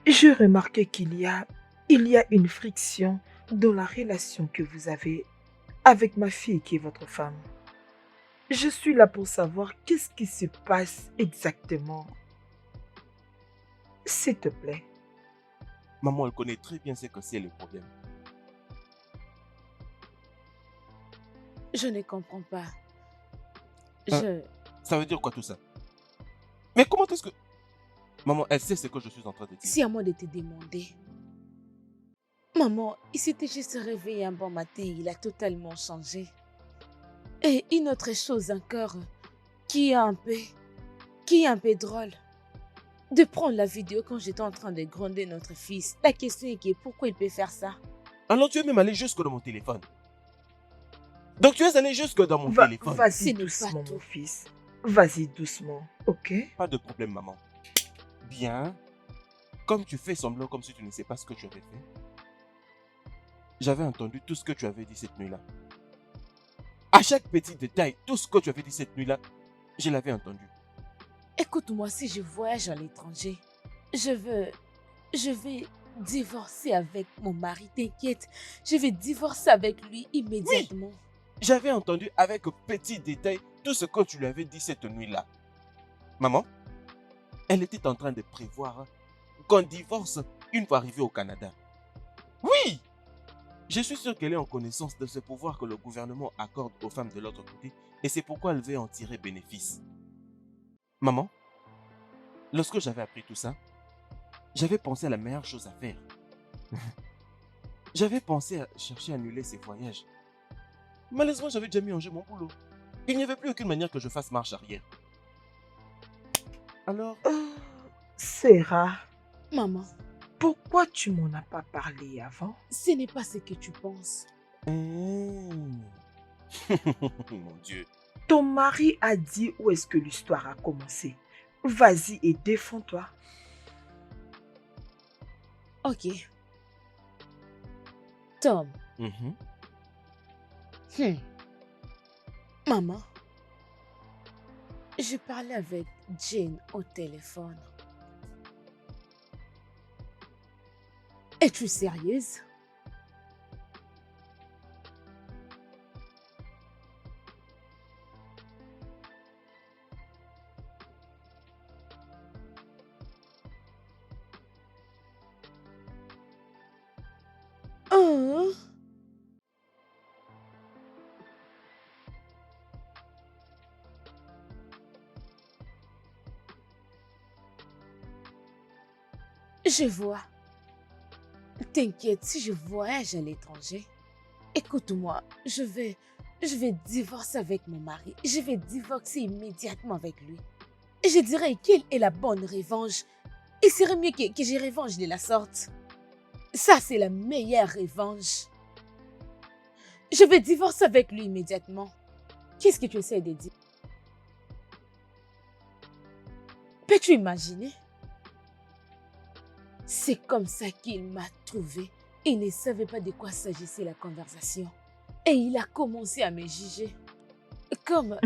J'ai remarqué il y a une friction dans la relation que vous avez avec ma fille qui est votre femme. Je suis là pour savoir qu'est-ce qui se passe exactement. S'il te plaît. Maman, elle connaît très bien ce que c'est le problème. Je ne comprends pas. Ça veut dire quoi tout ça? Mais comment est-ce que... Maman, elle sait ce que je suis en train de dire. C'est à moi de te demander. Maman, il s'était juste réveillé un bon matin, il a totalement changé. Et une autre chose encore qui est un peu drôle. de prendre la vidéo quand j'étais en train de gronder notre fils. La question est pourquoi il peut faire ça? Alors tu es même allé jusque dans mon téléphone. Donc tu es allé jusque dans mon téléphone. Vas-y Ce n'est pas doucement, tout. mon fils. Vas-y doucement, ok? Pas de problème, maman. Bien. Comme tu fais semblant comme si tu ne sais pas ce que tu avais fait, j'avais entendu tout ce que tu avais dit cette nuit-là. À chaque petit détail, tout ce que tu avais dit cette nuit-là, je l'avais entendu. Écoute-moi, si je voyage à l'étranger, je vais divorcer avec mon mari, t'inquiète. Je vais divorcer avec lui immédiatement. J'avais entendu avec petit détail tout ce que tu lui avais dit cette nuit-là. Maman, elle était en train de prévoir qu'on divorce une fois arrivé au Canada. Oui! Je suis sûr qu'elle est en connaissance de ce pouvoir que le gouvernement accorde aux femmes de l'autre côté et c'est pourquoi elle veut en tirer bénéfice. Maman, lorsque j'avais appris tout ça, j'avais pensé à la meilleure chose à faire. J'avais pensé à chercher à annuler ces voyages. Malheureusement, j'avais déjà mis en jeu mon boulot. Il n'y avait plus aucune manière que je fasse marche arrière. Alors, Sarah, Maman, pourquoi tu m'en as pas parlé avant? ce n'est pas ce que tu penses. mon Dieu. Ton mari a dit où est-ce que l'histoire a commencé. Vas-y et défends-toi. Ok. Tom. Mhm. Maman, je parlais avec Jane au téléphone. Es-tu sérieuse? Oh. Je vois. T'inquiète, si je voyage à l'étranger, écoute-moi, je vais divorcer avec mon mari. Je vais divorcer immédiatement avec lui. Et je dirais quelle est la bonne revanche. Il serait mieux que je revanche de la sorte. Ça, c'est la meilleure revanche. Je vais divorcer avec lui immédiatement. Qu'est-ce que tu essaies de dire? Peux-tu imaginer? C'est comme ça qu'il m'a trouvé. Il ne savait pas de quoi s'agissait la conversation. Et il a commencé à me juger. Comme...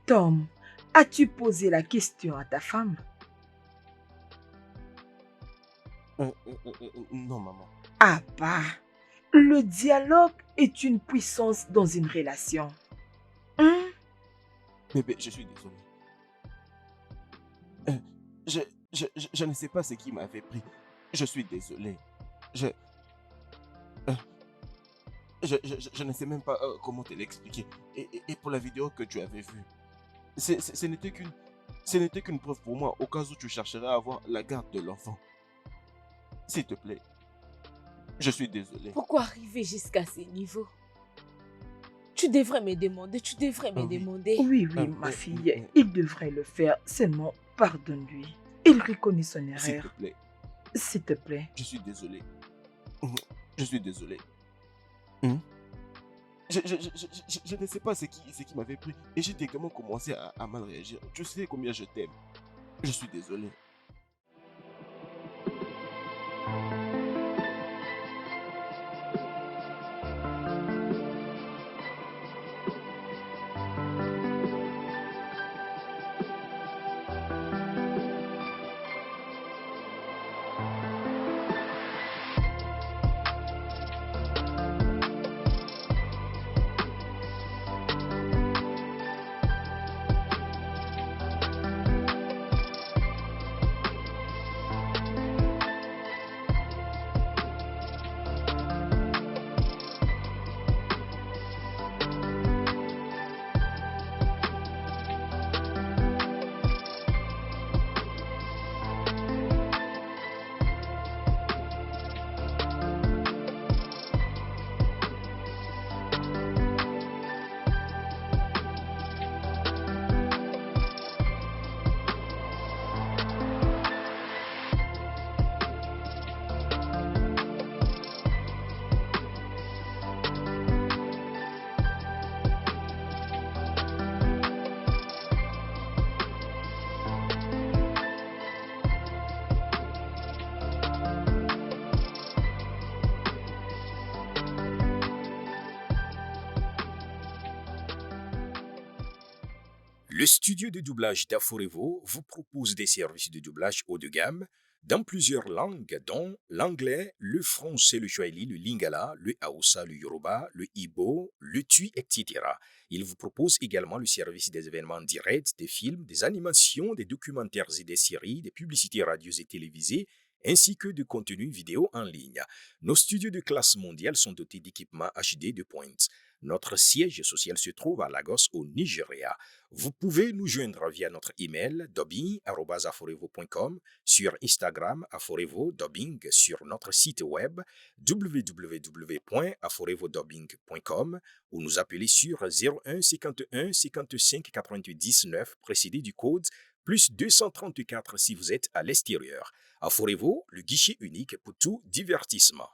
Tom, as-tu posé la question à ta femme? Non, maman. Ah bah, le dialogue est une puissance dans une relation. Hein? Bébé, je suis désolé. Je ne sais pas ce qui m'avait pris. Je suis désolé. Je ne sais même pas comment te l'expliquer. Et pour la vidéo que tu avais vue, ce n'était qu'une preuve pour moi au cas où tu chercherais à avoir la garde de l'enfant. S'il te plaît, je suis désolé. Pourquoi arriver jusqu'à ce niveau? Tu devrais me demander, Oui, ma fille, il devrait le faire. Seulement, pardonne-lui. Il reconnaît son S'il erreur. te plaît, S'il te plaît. je suis désolé. Je suis désolé. Je ne sais pas ce qui m'avait pris et j'ai également commencé à mal réagir. Tu sais combien je t'aime. Je suis désolé. Le studio de doublage d'Aforevo vous propose des services de doublage haut de gamme dans plusieurs langues, dont l'anglais, le français, le swahili, le lingala, le hausa, le yoruba, le ibo, le tui, etc. Il vous propose également le service des événements directs, des films, des animations, des documentaires et des séries, des publicités radios et télévisées, ainsi que de contenus vidéo en ligne. Nos studios de classe mondiale sont dotés d'équipements HD de pointe. Notre siège social se trouve à Lagos, au Nigeria. Vous pouvez nous joindre via notre email dubbing@aforevo.com, sur Instagram Aforevo Dubbing, sur notre site web www.aforevodubbing.com ou nous appeler sur 01 51 55 99 précédé du code plus 234 si vous êtes à l'extérieur. Aforevo, le guichet unique pour tout divertissement.